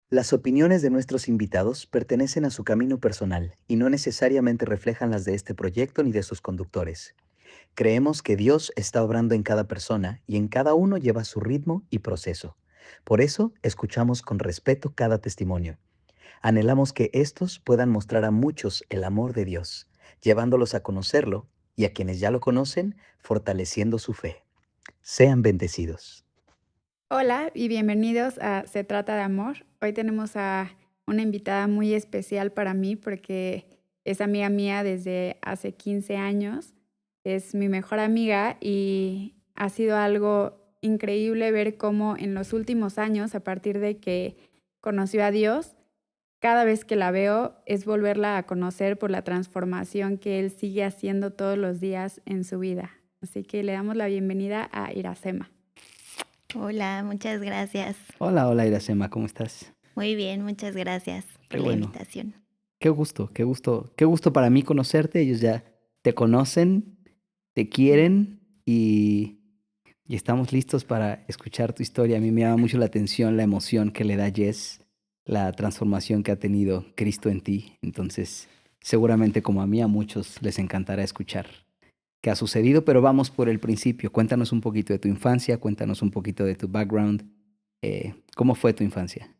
Las opiniones de nuestros invitados pertenecen a su camino personal y no necesariamente reflejan las de este proyecto ni de sus conductores. Creemos que Dios está obrando en cada persona y en cada uno lleva su ritmo y proceso. Por eso, escuchamos con respeto cada testimonio. Anhelamos que estos puedan mostrar a muchos el amor de Dios, llevándolos a conocerlo y a quienes ya lo conocen, fortaleciendo su fe. Sean bendecidos. Hola y bienvenidos a Se trata de amor. Hoy tenemos a una invitada muy especial para mí porque es amiga mía desde hace 15 años. Es mi mejor amiga y ha sido algo increíble ver cómo en los últimos años, a partir de que conoció a Dios, cada vez que la veo es volverla a conocer por la transformación que Él sigue haciendo todos los días en su vida. Así que le damos la bienvenida a Iracema. Hola, muchas gracias. Hola, hola Iracema, ¿cómo estás? Muy bien, muchas gracias Qué por la bueno. invitación. Qué gusto para mí conocerte. Ellos ya te conocen, te quieren y estamos listos para escuchar tu historia. A mí me llama mucho la atención la emoción que le da Jess, la transformación que ha tenido Cristo en ti. Entonces, seguramente como a mí, a muchos les encantará escuchar qué ha sucedido, pero vamos por el principio. Cuéntanos un poquito de tu infancia, cuéntanos un poquito de tu background. ¿Cómo fue tu infancia?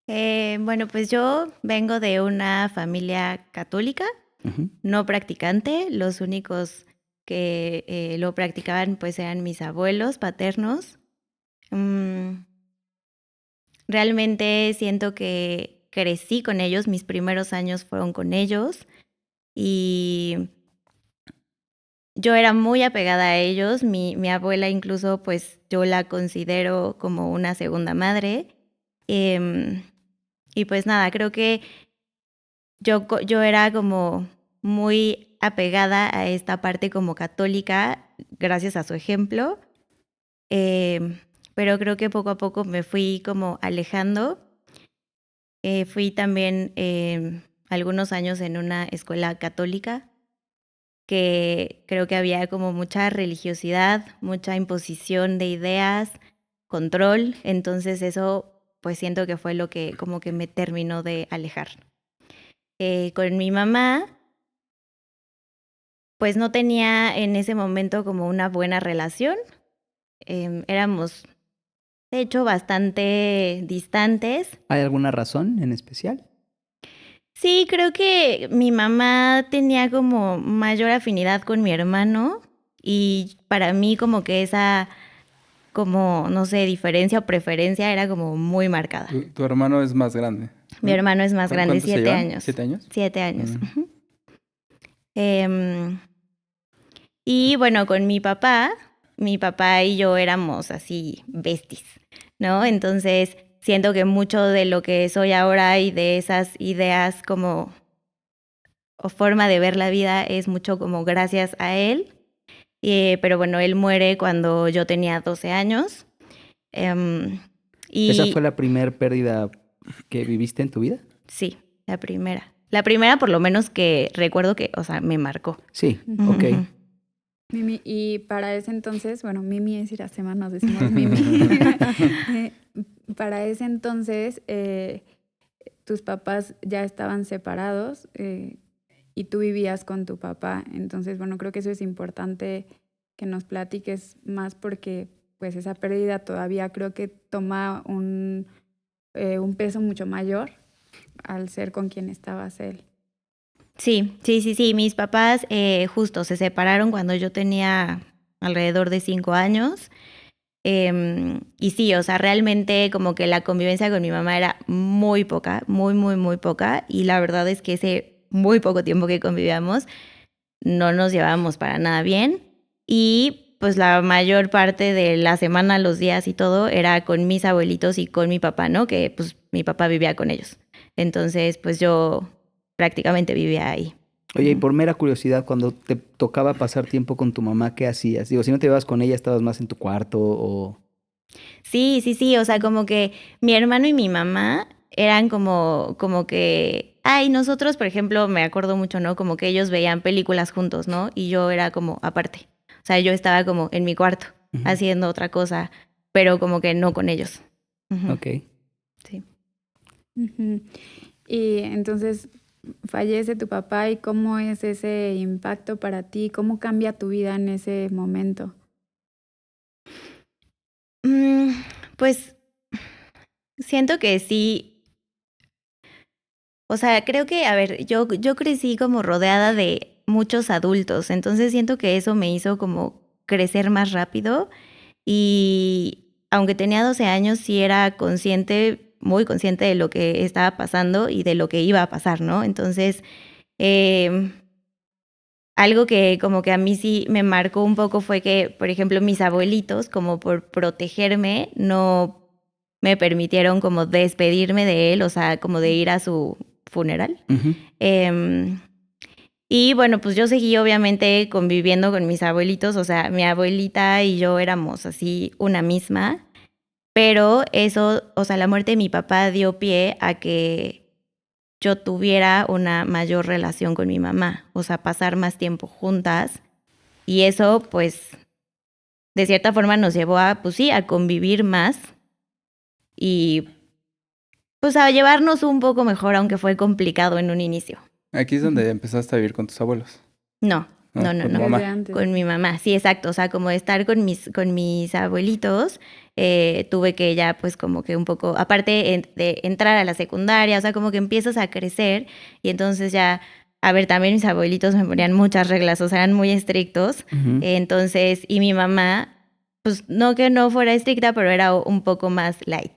Bueno, pues yo vengo de una familia católica, Ujú. no practicante. Los únicos que lo practicaban pues eran mis abuelos paternos. Mm, Realmente siento que crecí con ellos, mis primeros años fueron con ellos y yo era muy apegada a ellos. Mi abuela incluso pues yo la considero como una segunda madre. Em, y pues nada, creo que yo era como muy apegada a esta parte como católica gracias a su ejemplo, em, pero creo que poco a poco me fui como alejando. Fui también algunos años en una escuela católica que creo que había como mucha religiosidad, mucha imposición de ideas, control. Entonces eso pues siento que fue lo que como que me terminó de alejar. Con mi mamá pues no tenía en ese momento como una buena relación. Éramos de hecho bastante distantes. ¿Hay alguna razón en especial? Sí, creo que mi mamá tenía como mayor afinidad con mi hermano y para mí como que esa, como, no sé, diferencia o preferencia era como muy marcada. Tu hermano es más grande, Mi ¿no? hermano es más grande, ¿Cuántos se 7 llevan? años. ¿7 años? 7 años. Mm. Ujú. Em, y bueno, con mi papá y yo éramos así besties, ¿no? Entonces siento que mucho de lo que soy ahora y de esas ideas como o forma de ver la vida es mucho como gracias a él. Pero bueno, él muere cuando yo tenía 12 años. em, ¿Esa fue y la primer pérdida que viviste en tu vida? sí, la primera. La primera por lo menos que recuerdo que, o sea, me marcó. Sí, Ujú. ok. Ujú. Mimi, y para ese entonces, bueno, Mimi es Iracema, nos decimos Mimi. Eh, para ese entonces, tus papás ya estaban separados y tú vivías con tu papá. Entonces, bueno, creo que eso es importante que nos platiques más porque pues esa pérdida todavía creo que toma un peso mucho mayor al ser con quien estabas él. Sí. Mis papás justo se separaron cuando yo tenía alrededor de 5 años. Y sí, o sea, realmente como que la convivencia con mi mamá era muy poca, muy poca. Y la verdad es que ese muy poco tiempo que convivíamos no nos llevábamos para nada bien. Y pues la mayor parte de la semana, los días y todo, era con mis abuelitos y con mi papá, ¿no? Que pues mi papá vivía con ellos. Entonces, pues yo prácticamente vivía ahí. Oye, y por mera curiosidad, cuando te tocaba pasar tiempo con tu mamá, ¿qué hacías? Digo, si no te ibas con ella, estabas más en tu cuarto o... Sí, o sea, como que mi hermano y mi mamá eran como que, ay, nosotros, por ejemplo, me acuerdo mucho, ¿no? Como que ellos veían películas juntos, ¿no? Y yo era como aparte. O sea, yo estaba como en mi cuarto Ujú. haciendo otra cosa, pero como que no con ellos. Ujú. Ok. Sí. Ujú. Y entonces fallece tu papá y cómo es ese impacto para ti, cómo cambia tu vida en ese momento. Mm, pues siento que sí, o sea, creo que, a ver, yo crecí como rodeada de muchos adultos, entonces siento que eso me hizo como crecer más rápido y aunque tenía 12 años, sí era consciente, muy consciente de lo que estaba pasando y de lo que iba a pasar, ¿no? Entonces, em, algo que como que a mí sí me marcó un poco fue que, por ejemplo, mis abuelitos, como por protegerme, no me permitieron como despedirme de él, o sea, como de ir a su funeral. Ujú. Em, y bueno, pues yo seguí obviamente conviviendo con mis abuelitos, o sea, mi abuelita y yo éramos así una misma, pero eso, o sea, la muerte de mi papá dio pie a que yo tuviera una mayor relación con mi mamá, o sea, pasar más tiempo juntas. Y eso, pues, de cierta forma nos llevó a, pues sí, a convivir más y pues a llevarnos un poco mejor, aunque fue complicado en un inicio. Aquí es Ujú. donde empezaste a vivir con tus abuelos, No, ¿no? no, no, Con tu no. Desde mamá. antes. Con mi mamá, sí, exacto. O sea, como estar con mis abuelitos, tuve que ya pues como que un poco, aparte de entrar a la secundaria, o sea, como que empiezas a crecer y entonces ya, a ver, también mis abuelitos me ponían muchas reglas, o sea, eran muy estrictos. Ujú. Entonces, y mi mamá, pues no que no fuera estricta, pero era un poco más light.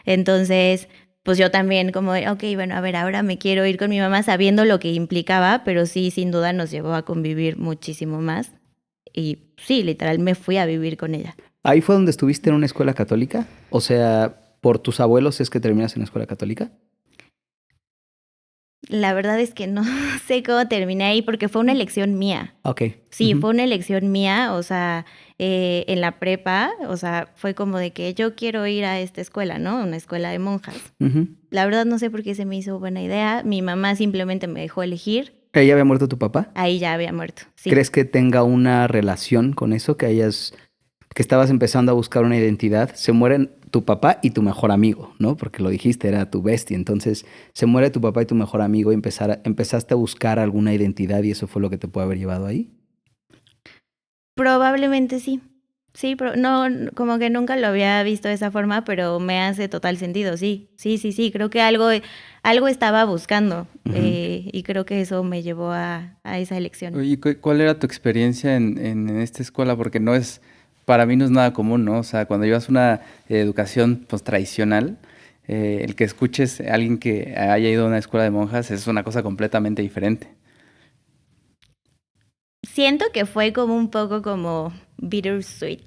Entonces, pues yo también como, ok, bueno, a ver, ahora me quiero ir con mi mamá sabiendo lo que implicaba, pero sí, sin duda nos llevó a convivir muchísimo más. Y sí, literal, me fui a vivir con ella. ¿Ahí fue donde estuviste en una escuela católica? O sea, ¿por tus abuelos es que terminas en la escuela católica? La verdad es que no sé cómo terminé ahí porque fue una elección mía. Ok. Sí, Ujú. fue una elección mía, o sea, en la prepa, o sea, fue como de que yo quiero ir a esta escuela, ¿no? Una escuela de monjas. Ujú. La verdad no sé por qué se me hizo buena idea. Mi mamá simplemente me dejó elegir. ¿Ya había muerto tu papá? Ahí ya había muerto, sí. ¿Crees que tenga una relación con eso? Que estabas empezando a buscar una identidad. Se mueren tu papá y tu mejor amigo, ¿no? Porque lo dijiste, era tu bestia. Entonces, se muere tu papá y tu mejor amigo y empezaste a buscar alguna identidad y eso fue lo que te puede haber llevado ahí. Probablemente sí. Sí, no, como que nunca lo había visto de esa forma, pero me hace total sentido, sí. Sí. Creo que algo estaba buscando Ujú. y creo que eso me llevó a esa elección. Oye, ¿cuál era tu experiencia en esta escuela? Porque no es, para mí no es nada común, ¿no? O sea, cuando llevas una educación pues tradicional, el que escuches a alguien que haya ido a una escuela de monjas es una cosa completamente diferente. Siento que fue como un poco como bittersweet.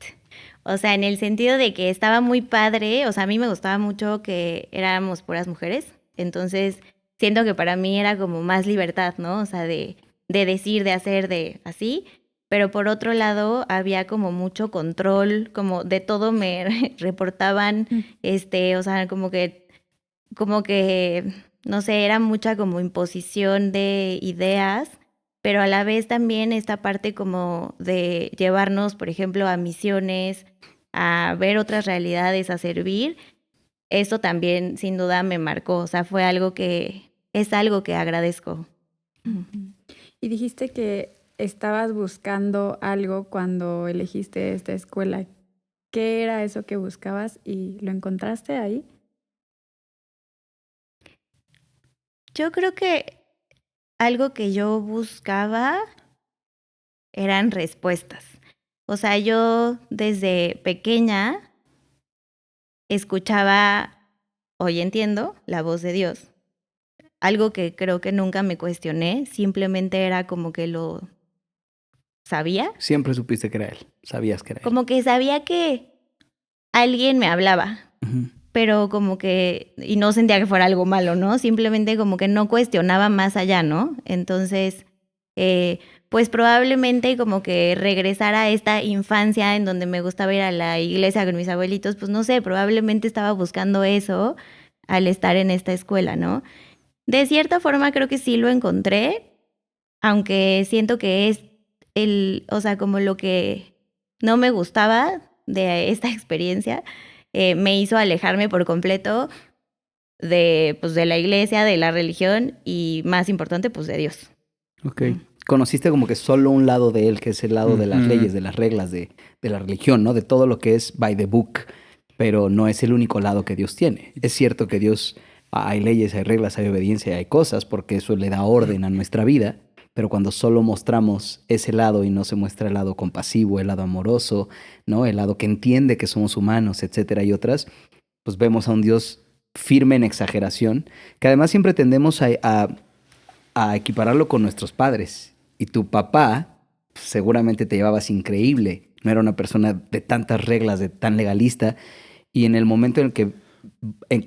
O sea, en el sentido de que estaba muy padre, o sea, a mí me gustaba mucho que éramos puras mujeres, entonces siento que para mí era como más libertad, ¿no? O sea, de decir, de hacer, de así, pero por otro lado había como mucho control, como de todo me reportaban, o sea, como que, no sé, era mucha como imposición de ideas, pero a la vez también esta parte como de llevarnos, por ejemplo, a misiones, a ver otras realidades, a servir, eso también sin duda me marcó, o sea, es algo que agradezco. Ujú. Y dijiste que estabas buscando algo cuando elegiste esta escuela. ¿Qué era eso que buscabas y lo encontraste ahí? Yo creo que algo que yo buscaba eran respuestas. O sea, yo desde pequeña escuchaba, hoy entiendo, la voz de Dios. Algo que creo que nunca me cuestioné, simplemente era como que lo sabía, Siempre supiste que era él. Sabías que era él. como que sabía que alguien me hablaba, Ujú. pero como que, y no sentía que fuera algo malo, ¿no? Simplemente como que no cuestionaba más allá, ¿no? Entonces, pues probablemente como que regresar a esta infancia en donde me gustaba ir a la iglesia con mis abuelitos, pues no sé, probablemente estaba buscando eso al estar en esta escuela, ¿no? De cierta forma creo que sí lo encontré, aunque siento que es o sea, como lo que no me gustaba de esta experiencia, me hizo alejarme por completo pues, de la iglesia, de la religión y más importante, pues de Dios. Ok. Conociste como que solo un lado de él, que es el lado de las leyes, de las reglas, de la religión, ¿no? De todo lo que es by the book, pero no es el único lado que Dios tiene. Es cierto que Dios, hay leyes, hay reglas, hay obediencia, hay cosas, porque eso le da orden a nuestra vida, pero cuando solo mostramos ese lado y no se muestra el lado compasivo, el lado amoroso, ¿no? El lado que entiende que somos humanos, etcétera, y otras, pues vemos a un Dios firme en exageración, que además siempre tendemos a equipararlo con nuestros padres. Y tu papá pues, seguramente te llevabas increíble, no era una persona de tantas reglas, de tan legalista, y en el momento en el que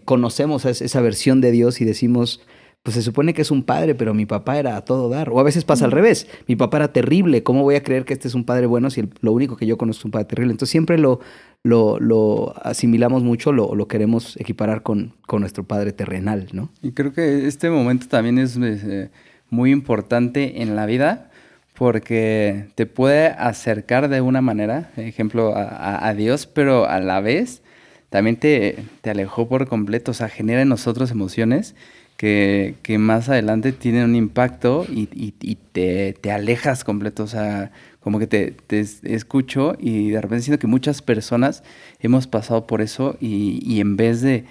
conocemos esa versión de Dios y decimos, pues se supone que es un padre, pero mi papá era a todo dar. O a veces pasa al revés, mi papá era terrible, ¿cómo voy a creer que este es un padre bueno si lo único que yo conozco es un padre terrible? Entonces siempre lo asimilamos mucho, lo queremos equiparar con nuestro padre terrenal, ¿no? Y creo que este momento también es muy importante en la vida porque te puede acercar de una manera, ejemplo, a Dios, pero a la vez también te alejó por completo, o sea, genera en nosotros emociones que más adelante tienen un impacto y te alejas completo, o sea, como que te escucho y de repente siento que muchas personas hemos pasado por eso y en vez de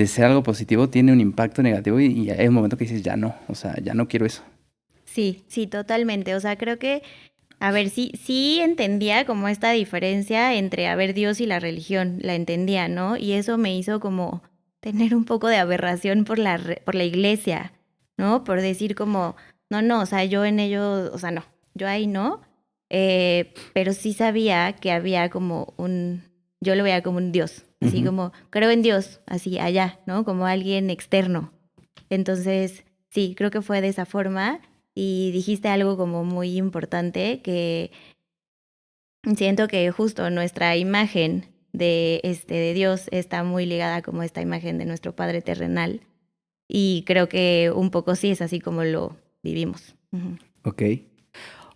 ser algo positivo tiene un impacto negativo y hay un momento que dices, ya no, o sea, ya no quiero eso. Sí, sí, totalmente. O sea, creo que, a ver, sí entendía como esta diferencia entre, a ver, Dios y la religión, la entendía, ¿no? Y eso me hizo como tener un poco de aberración por por la iglesia, ¿no? Por decir como, no, o sea, yo en ello, o sea, no, yo ahí no. Pero sí sabía que había como yo lo veía como un Dios, así Ujú. como, creo en Dios, así allá, ¿no? Como alguien externo. Entonces, sí, creo que fue de esa forma. Y dijiste algo como muy importante que siento que justo nuestra imagen de Dios está muy ligada como esta imagen de nuestro Padre terrenal. Y creo que un poco sí es así como lo vivimos. Ujú. Ok.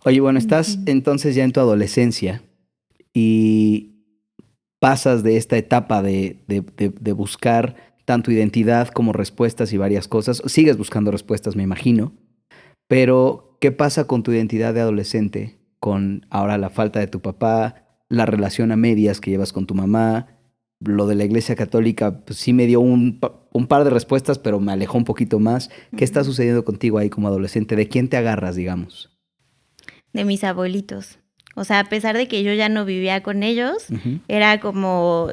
Oye, bueno, estás Ujú. entonces ya en tu adolescencia y pasas de esta etapa de buscar tanto identidad como respuestas y varias cosas. Sigues buscando respuestas, me imagino, pero ¿qué pasa con tu identidad de adolescente? Con ahora la falta de tu papá, la relación a medias que llevas con tu mamá, lo de la iglesia católica, pues sí me dio un par de respuestas, pero me alejó un poquito más. ¿Qué está Ujú. sucediendo contigo ahí como adolescente? ¿De quién te agarras, digamos? De mis abuelitos. O sea, a pesar de que yo ya no vivía con ellos, Ujú. era como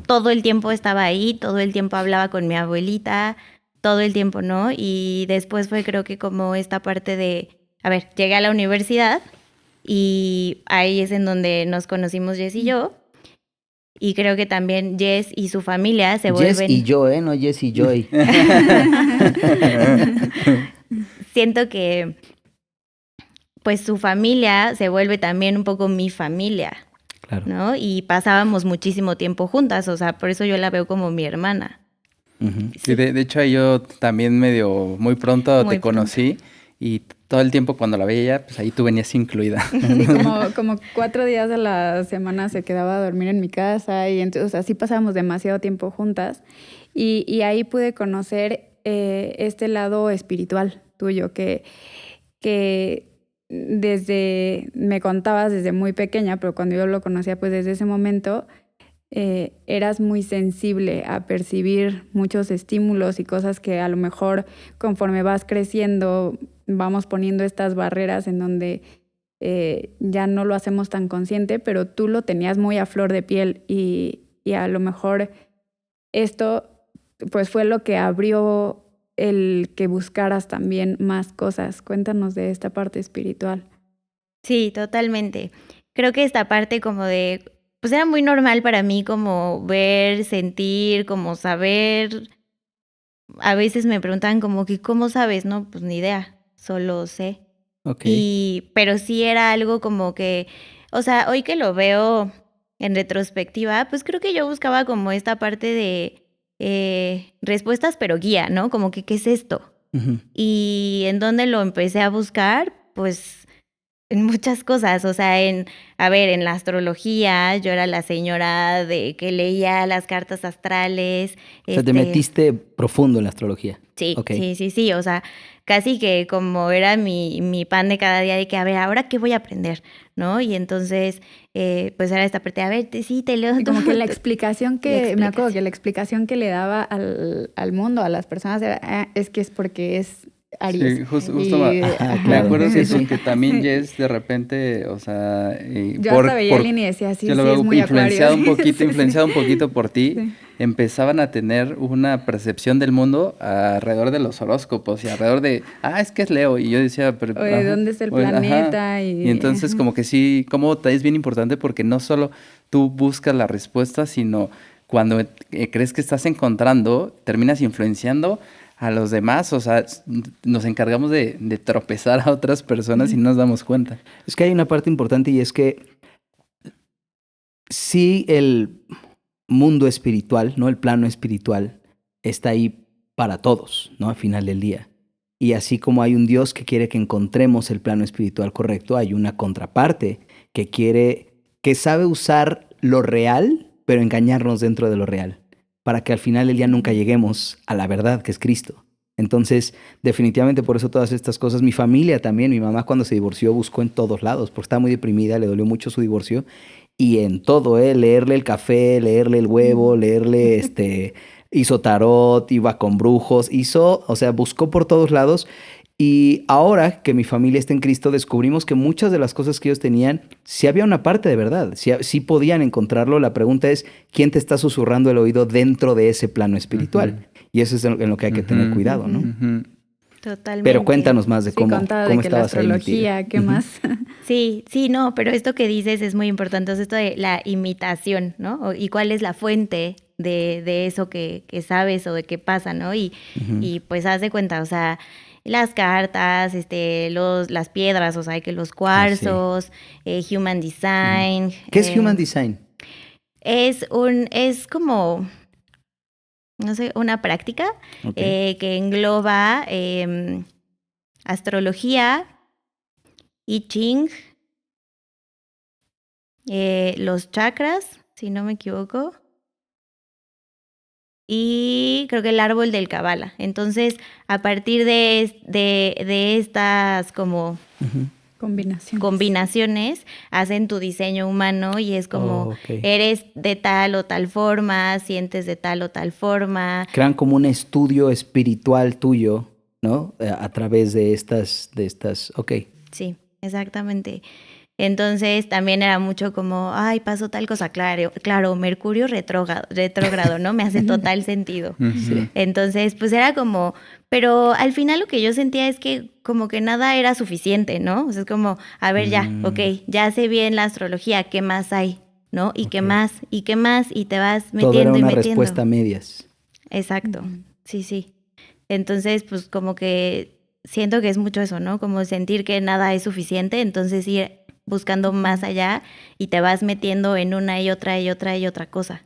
todo el tiempo estaba ahí, todo el tiempo hablaba con mi abuelita, todo el tiempo, ¿no? Y después fue creo que como esta parte de, a ver, llegué a la universidad y ahí es en donde nos conocimos Jess y yo. Y creo que también Jess y su familia se Jess y vuelven, yo, ¿eh? No Jess y Joy. siento que pues su familia se vuelve también un poco mi familia, Claro. ¿no? Y pasábamos muchísimo tiempo juntas, o sea, por eso yo la veo como mi hermana. Ujú. Sí, Sí, de hecho yo también medio muy pronto te muy pronto. conocí y todo el tiempo cuando la veía, pues ahí tú venías incluida. Sí, como 4 días a la semana se quedaba a dormir en mi casa y entonces así pasábamos demasiado tiempo juntas y ahí pude conocer este lado espiritual tuyo que me contabas desde muy pequeña, pero cuando yo lo conocía pues desde ese momento eras muy sensible a percibir muchos estímulos y cosas que a lo mejor conforme vas creciendo vamos poniendo estas barreras en donde ya no lo hacemos tan consciente, pero tú lo tenías muy a flor de piel y a lo mejor esto pues fue lo que abrió el que buscaras también más cosas. Cuéntanos de esta parte espiritual. Sí, totalmente. Creo que esta parte como de, pues era muy normal para mí como ver, sentir, como saber. A veces me preguntaban como que, ¿cómo sabes? No, pues ni idea, solo sé. Ok. Pero sí era algo como que, o sea, hoy que lo veo en retrospectiva, pues creo que yo buscaba como esta parte de respuestas, pero guía, ¿no? Como que, ¿qué es esto? Ujú. Y en dónde lo empecé a buscar, pues en muchas cosas, o sea, a ver, en la astrología, yo era la señora de que leía las cartas astrales, O sea, te metiste profundo en la astrología. sí, Ok. sí, o sea, casi que como era mi pan de cada día de que, a ver, ¿ahora qué voy a aprender? ¿No? Y entonces, pues era esta parte, a ver, sí, te leo Y como que la tu- explicación me acuerdo que la explicación que le daba al mundo, a las personas, era, es que es porque es Aries. Sí, justo Y, Ajá, me claro. acuerdo Sí, que sí. porque también Sí. Jess de repente, o sea, Yo hasta veía a Lini y decía, sí, yo lo sí, es veo muy influenciado Acuario. un poquito, Sí, influenciado un poquito por ti, sí. empezaban a tener una percepción del mundo alrededor de los horóscopos y alrededor de, es que es Leo, y yo decía, pero, O de dónde está el ajá, planeta y entonces ajá. como que sí, como es bien importante porque no solo tú buscas la respuesta, sino cuando crees que estás encontrando, terminas influenciando a los demás, o sea, nos encargamos de tropezar a otras personas y no nos damos cuenta. Es que hay una parte importante y es que sí el mundo espiritual, ¿no? El plano espiritual está ahí para todos, ¿no? Al final del día. Y así como hay un Dios que quiere que encontremos el plano espiritual correcto, hay una contraparte que sabe usar lo real, pero engañarnos dentro de lo real, para que al final del día nunca lleguemos a la verdad que es Cristo. Entonces, definitivamente por eso todas estas cosas, mi familia también, mi mamá cuando se divorció buscó en todos lados, porque estaba muy deprimida, le dolió mucho su divorcio, y en todo, leerle el café, leerle el huevo, leerle hizo tarot, iba con brujos, o sea, buscó por todos lados. Y ahora que mi familia está en Cristo, descubrimos que muchas de las cosas que ellos tenían, sí había una parte de verdad, sí podían encontrarlo. La pregunta es, ¿quién te está susurrando el oído dentro de ese plano espiritual? Y eso es en lo que hay que tener Ujú, cuidado, ¿no? ujú. Totalmente. Pero cuéntanos más de Sí, contaba de cómo que la estabas ahí metida. astrología, ¿qué más? Sí, no, pero esto que dices es muy importante, o sea, esto de la imitación, ¿no? Y cuál es la fuente de eso que sabes o de qué pasa, ¿no? Y pues haz de cuenta, o sea, las cartas, las piedras, o sea, que los Ah, sí. cuarzos, Human Design. ¿Qué es Human Design? Es como, no sé, una práctica Ok. que engloba astrología, I Ching, los chakras, si no me equivoco, y creo que el árbol del Kabbalah. Entonces, a partir de estas como Ujú. combinaciones, hacen tu diseño humano y es como Oh, ok. eres de tal o tal forma, sientes de tal o tal forma. Crean como un estudio espiritual tuyo, ¿no? A través de estas, ok. Sí, exactamente. Entonces también era mucho como, ay, pasó tal cosa, claro, Mercurio retrógrado, ¿no? Me hace total sentido. Sí. Entonces, pues era como, pero al final lo que yo sentía es que como que nada era suficiente, ¿no? O sea, es como, a ver, ya, ok, ya sé bien la astrología, ¿qué más hay? ¿No? ¿Y qué Ok. más? ¿Y qué más? Y te vas Todo era metiendo y una metiendo. respuesta a medias. Exacto, sí. Entonces, pues como que siento que es mucho eso, ¿no? Como sentir que nada es suficiente, entonces ir buscando más allá y te vas metiendo en una y otra y otra y otra cosa.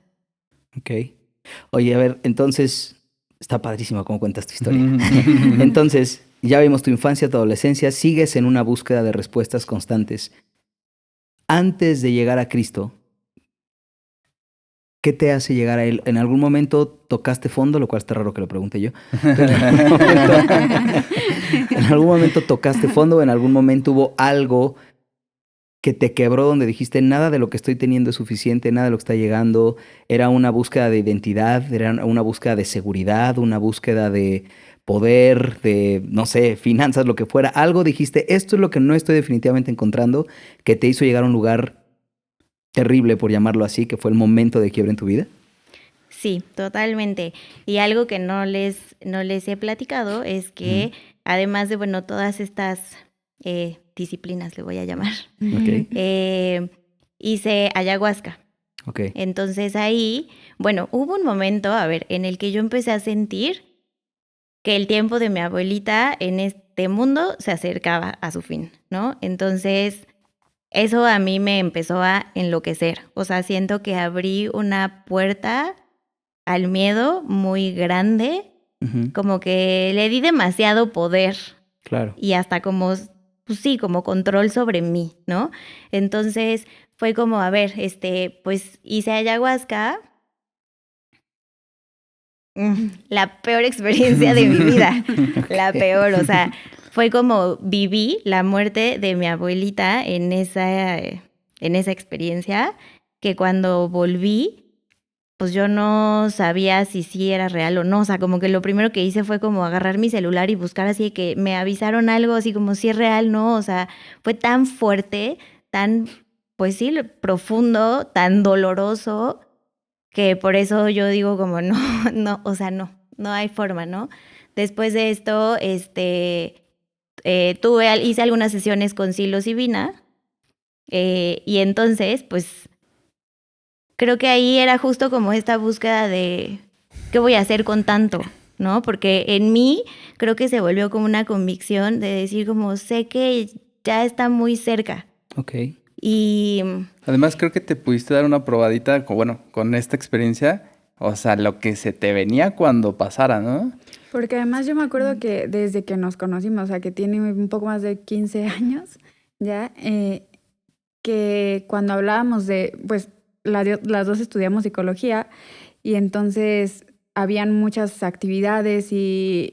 Ok. Oye, a ver, entonces, está padrísimo cómo cuentas tu historia. Entonces, ya vimos tu infancia, tu adolescencia, sigues en una búsqueda de respuestas constantes. Antes de llegar a Cristo, ¿qué te hace llegar a Él? ¿En algún momento tocaste fondo? Lo cual está raro que lo pregunte yo. Pero ¿en algún momento tocaste fondo o en algún momento hubo algo que te quebró donde dijiste nada de lo que estoy teniendo es suficiente, nada de lo que está llegando? Era una búsqueda de identidad, era una búsqueda de seguridad, una búsqueda de poder, de, no sé, finanzas, lo que fuera. Algo dijiste, esto es lo que no estoy definitivamente encontrando, que te hizo llegar a un lugar terrible, por llamarlo así, que fue el momento de quiebre en tu vida. Sí, totalmente. Y algo que no les he platicado es que además de, bueno, todas estas disciplinas, le voy a llamar, Ok, hice ayahuasca. ok. Entonces ahí, bueno, hubo un momento, a ver, en el que yo empecé a sentir que el tiempo de mi abuelita en este mundo se acercaba a su fin, ¿no? Entonces, eso a mí me empezó a enloquecer. O sea, siento que abrí una puerta al miedo muy grande, Ujú, como que le di demasiado poder claro. y hasta como, pues sí, como control sobre mí, ¿no? Entonces fue como, a ver, pues hice ayahuasca, la peor experiencia de mi vida, la peor, o sea, fue como viví la muerte de mi abuelita en esa experiencia, que cuando volví, pues yo no sabía si sí era real o no, o sea, como que lo primero que hice fue como agarrar mi celular y buscar así de que me avisaron algo, así como si es real, ¿no? O sea, fue tan fuerte, tan, pues sí, profundo, tan doloroso, que por eso yo digo como no, no, o sea, no hay forma, ¿no? Después de esto, hice algunas sesiones con psilocibina, y entonces, pues, creo que ahí era justo como esta búsqueda de qué voy a hacer con tanto, ¿no? Porque en mí creo que se volvió como una convicción de decir como sé que ya está muy cerca. Ok. Y Además, creo que te pudiste dar una probadita, bueno, con esta experiencia, o sea, lo que se te venía cuando pasara, ¿no? Porque además yo me acuerdo que desde que nos conocimos, o sea, que tiene un poco más de 15 años ya, que cuando hablábamos de, pues las dos estudiamos psicología y entonces habían muchas actividades y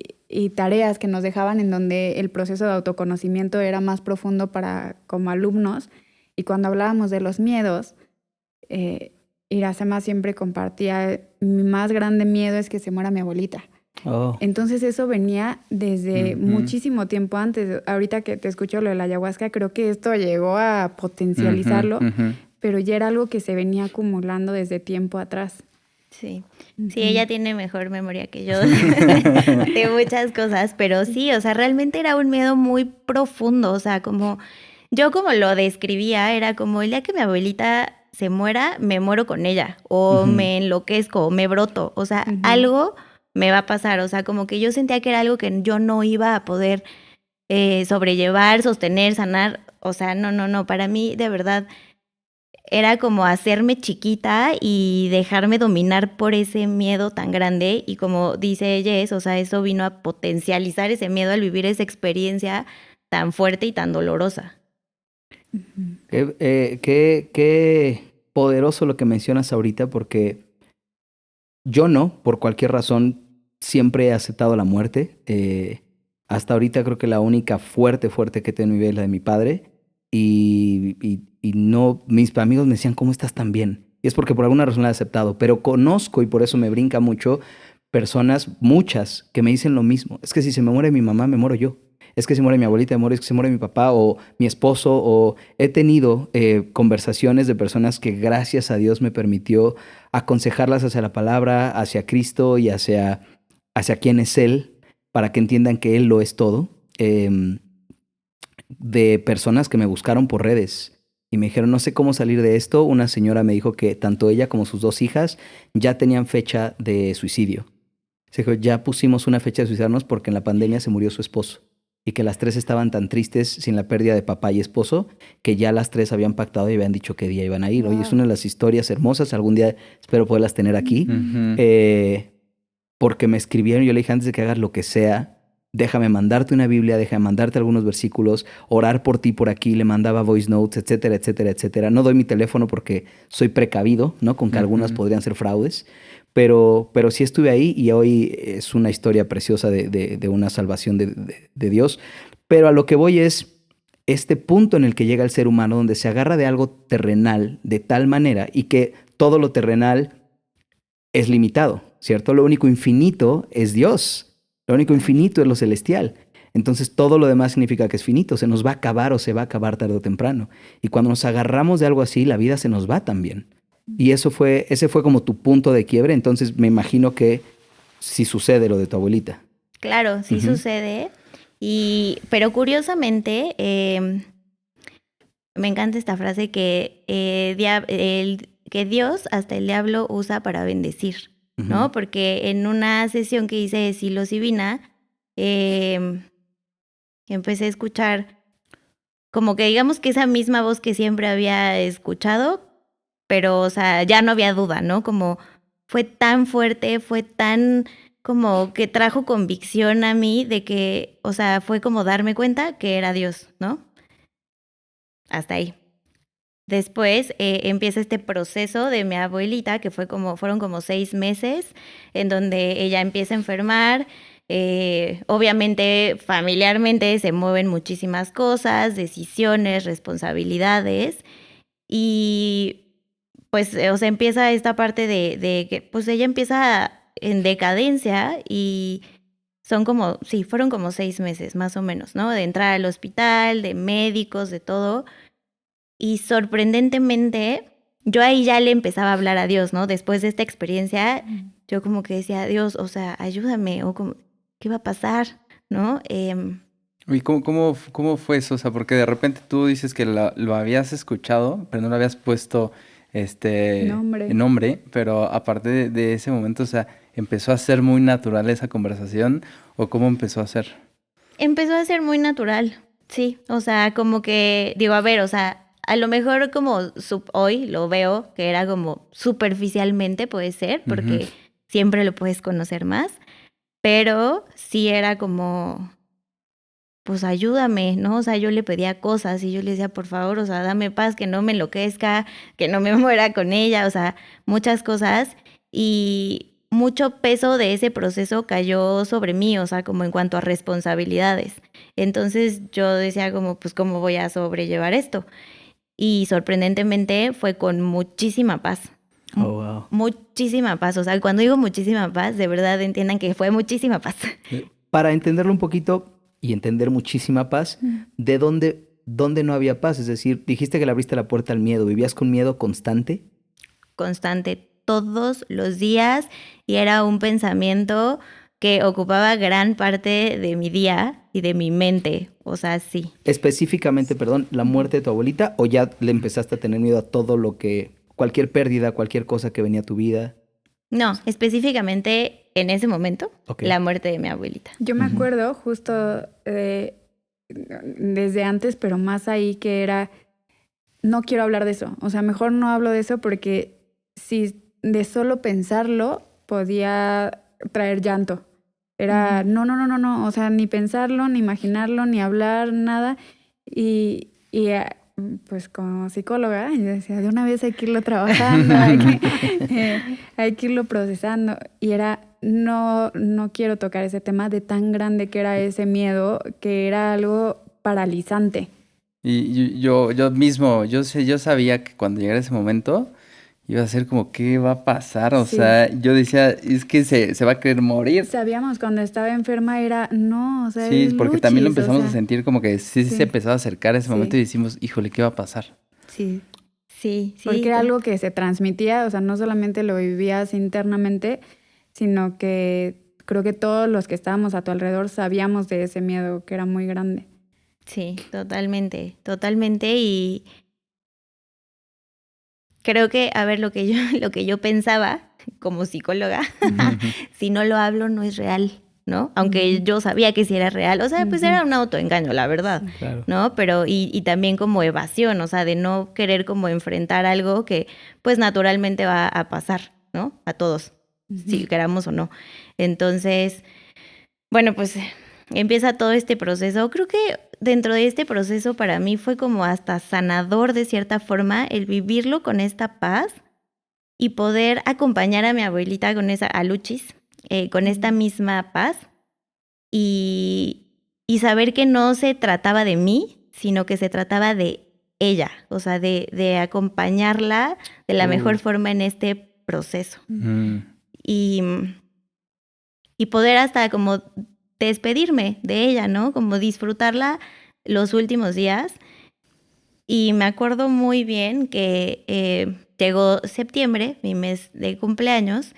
tareas que nos dejaban en donde el proceso de autoconocimiento era más profundo para como alumnos. Y cuando hablábamos de los miedos, Iracema siempre compartía, mi más grande miedo es que se muera mi abuelita. Oh, Entonces eso venía desde Ujú. muchísimo tiempo antes. Ahorita que te escucho lo de la ayahuasca, creo que esto llegó a potencializarlo, Ujú, ujú. pero ya era algo que se venía acumulando desde tiempo atrás. sí, Ujú. ella tiene mejor memoria que yo de muchas cosas, pero sí, o sea, realmente era un miedo muy profundo, o sea, como yo como lo describía, era como el día que mi abuelita se muera, me muero con ella, o Ujú. me enloquezco, o me broto, o sea, Ujú. algo me va a pasar, o sea, como que yo sentía que era algo que yo no iba a poder sobrellevar, sostener, sanar, o sea, no, para mí de verdad era como hacerme chiquita y dejarme dominar por ese miedo tan grande, y como dice Jess, o sea, eso vino a potencializar ese miedo al vivir esa experiencia tan fuerte y tan dolorosa. Qué poderoso lo que mencionas ahorita, porque yo no, por cualquier razón, siempre he aceptado la muerte. Hasta ahorita creo que la única fuerte que tengo en mi vida es la de mi padre. Y no, mis amigos me decían, ¿cómo estás tan bien? Y es porque por alguna razón la he aceptado, pero conozco, y por eso me brinca mucho, personas, muchas, que me dicen lo mismo. Es que si se me muere mi mamá, me muero yo. Es que si muere mi abuelita, me muero, es que se muere mi papá o mi esposo. O he tenido conversaciones de personas que gracias a Dios me permitió aconsejarlas hacia la palabra, hacia Cristo y hacia quién es Él, para que entiendan que Él lo es todo. De personas que me buscaron por redes y me dijeron, no sé cómo salir de esto. Una señora me dijo que tanto ella como sus dos hijas ya tenían fecha de suicidio. Se dijo, ya pusimos una fecha de suicidarnos porque en la pandemia se murió su esposo y que las tres estaban tan tristes sin la pérdida de papá y esposo que ya las tres habían pactado y habían dicho qué día iban a ir. Oye, es una de las historias hermosas. Algún día espero poderlas tener aquí. Ujú. Porque me escribieron, yo le dije, antes de que hagas lo que sea, déjame mandarte una Biblia, déjame mandarte algunos versículos, orar por ti por aquí, le mandaba voice notes, etcétera, etcétera, etcétera. No doy mi teléfono porque soy precavido, ¿no? Con que algunas Ujú. podrían ser fraudes, pero sí estuve ahí y hoy es una historia preciosa de una salvación de Dios. Pero a lo que voy es este punto en el que llega el ser humano, donde se agarra de algo terrenal de tal manera y que todo lo terrenal es limitado, ¿cierto? Lo único infinito es Dios. Lo único infinito es lo celestial. Entonces todo lo demás significa que es finito, se nos va a acabar o se va a acabar tarde o temprano. Y cuando nos agarramos de algo así, la vida se nos va también. Y ese fue como tu punto de quiebre. Entonces me imagino que sí sucede lo de tu abuelita. Claro, sí Ujú. sucede, pero curiosamente, me encanta esta frase que, que Dios hasta el diablo usa para bendecir, ¿no? Ujú. Porque en una sesión que hice de psilocibina, empecé a escuchar como que digamos que esa misma voz que siempre había escuchado, pero, o sea, ya no había duda, ¿no? Como fue tan fuerte, fue tan como que trajo convicción a mí de que, o sea, fue como darme cuenta que era Dios, ¿no? hasta ahí. Después empieza este proceso de mi abuelita, que fueron como 6 meses, en donde ella empieza a enfermar. Obviamente, familiarmente se mueven muchísimas cosas, decisiones, responsabilidades. Y pues, o sea, empieza esta parte de que pues ella empieza en decadencia y fueron como 6 meses más o menos, ¿no? De entrar al hospital, de médicos, de todo. Y sorprendentemente, yo ahí ya le empezaba a hablar a Dios, ¿no? Después de esta experiencia, yo como que decía, Dios, o sea, ayúdame, o como, ¿qué va a pasar? ¿No? ¿Y cómo fue eso? O sea, porque de repente tú dices que lo habías escuchado, pero no le habías puesto Nombre. nombre, pero aparte de ese momento, o sea, ¿empezó a ser muy natural esa conversación o cómo empezó a ser? Empezó a ser muy natural, sí. O sea, como que, digo, a ver, o sea, a lo mejor como hoy lo veo que era como superficialmente puede ser, porque Ujú. siempre lo puedes conocer más, pero sí era como, pues ayúdame, ¿no? O sea, yo le pedía cosas y yo le decía, por favor, o sea, dame paz, que no me enloquezca, que no me muera con ella, o sea, muchas cosas. Y mucho peso de ese proceso cayó sobre mí, o sea, como en cuanto a responsabilidades. Entonces yo decía como, pues, ¿cómo voy a sobrellevar esto? Y sorprendentemente fue con muchísima paz. Oh, wow. Muchísima paz. O sea, cuando digo muchísima paz, de verdad entiendan que fue muchísima paz. Para entenderlo un poquito y entender muchísima paz, ¿de dónde no había paz? Es decir, dijiste que le abriste la puerta al miedo. ¿Vivías con miedo constante? Constante todos los días y era un pensamiento que ocupaba gran parte de mi día y de mi mente. O sea, sí. Específicamente, perdón, la muerte de tu abuelita, o ya le empezaste a tener miedo a todo cualquier pérdida, cualquier cosa que venía a tu vida. No, específicamente en ese momento, Ok. la muerte de mi abuelita. Yo me Ujú. acuerdo justo desde antes, pero más ahí que era, no quiero hablar de eso. O sea, mejor no hablo de eso porque si de solo pensarlo podía traer llanto. Era, no, o sea, ni pensarlo, ni imaginarlo, ni hablar, nada. Pues como psicóloga, yo decía, de una vez hay que irlo trabajando, hay que irlo procesando. Y era, no quiero tocar ese tema de tan grande que era ese miedo, que era algo paralizante. Y yo mismo, yo sabía que cuando llegara ese momento iba a ser como, ¿qué va a pasar? O Sí. sea, yo decía, es que se va a querer morir. Sabíamos cuando estaba enferma era, no, o sea, Sí, es porque también lo Luchis, o empezamos a sea, sentir como que sí sí. se empezó a acercar ese momento Sí. y decimos, híjole, ¿qué va a pasar? Sí. Sí, sí. Porque era algo que se transmitía, o sea, no solamente lo vivías internamente, sino que creo que todos los que estábamos a tu alrededor sabíamos de ese miedo que era muy grande. Sí, totalmente, totalmente. Y creo que, a ver, lo que yo pensaba como psicóloga, si no lo hablo no es real, ¿no? Aunque yo sabía que sí era real, o sea, pues era un autoengaño, la verdad, Claro. ¿no? Pero, y también como evasión, o sea, de no querer como enfrentar algo que pues naturalmente va a pasar, ¿no? A todos, si queramos o no. Entonces, bueno, pues empieza todo este proceso. Creo que dentro de este proceso para mí fue como hasta sanador de cierta forma el vivirlo con esta paz y poder acompañar a mi abuelita a Luchis, con esta misma paz y saber que no se trataba de mí, sino que se trataba de ella, o sea, de acompañarla de la mejor forma en este proceso. Mm. Y poder hasta como despedirme de ella, ¿no? Como disfrutarla los últimos días. Y me acuerdo muy bien que llegó septiembre, mi mes de cumpleaños,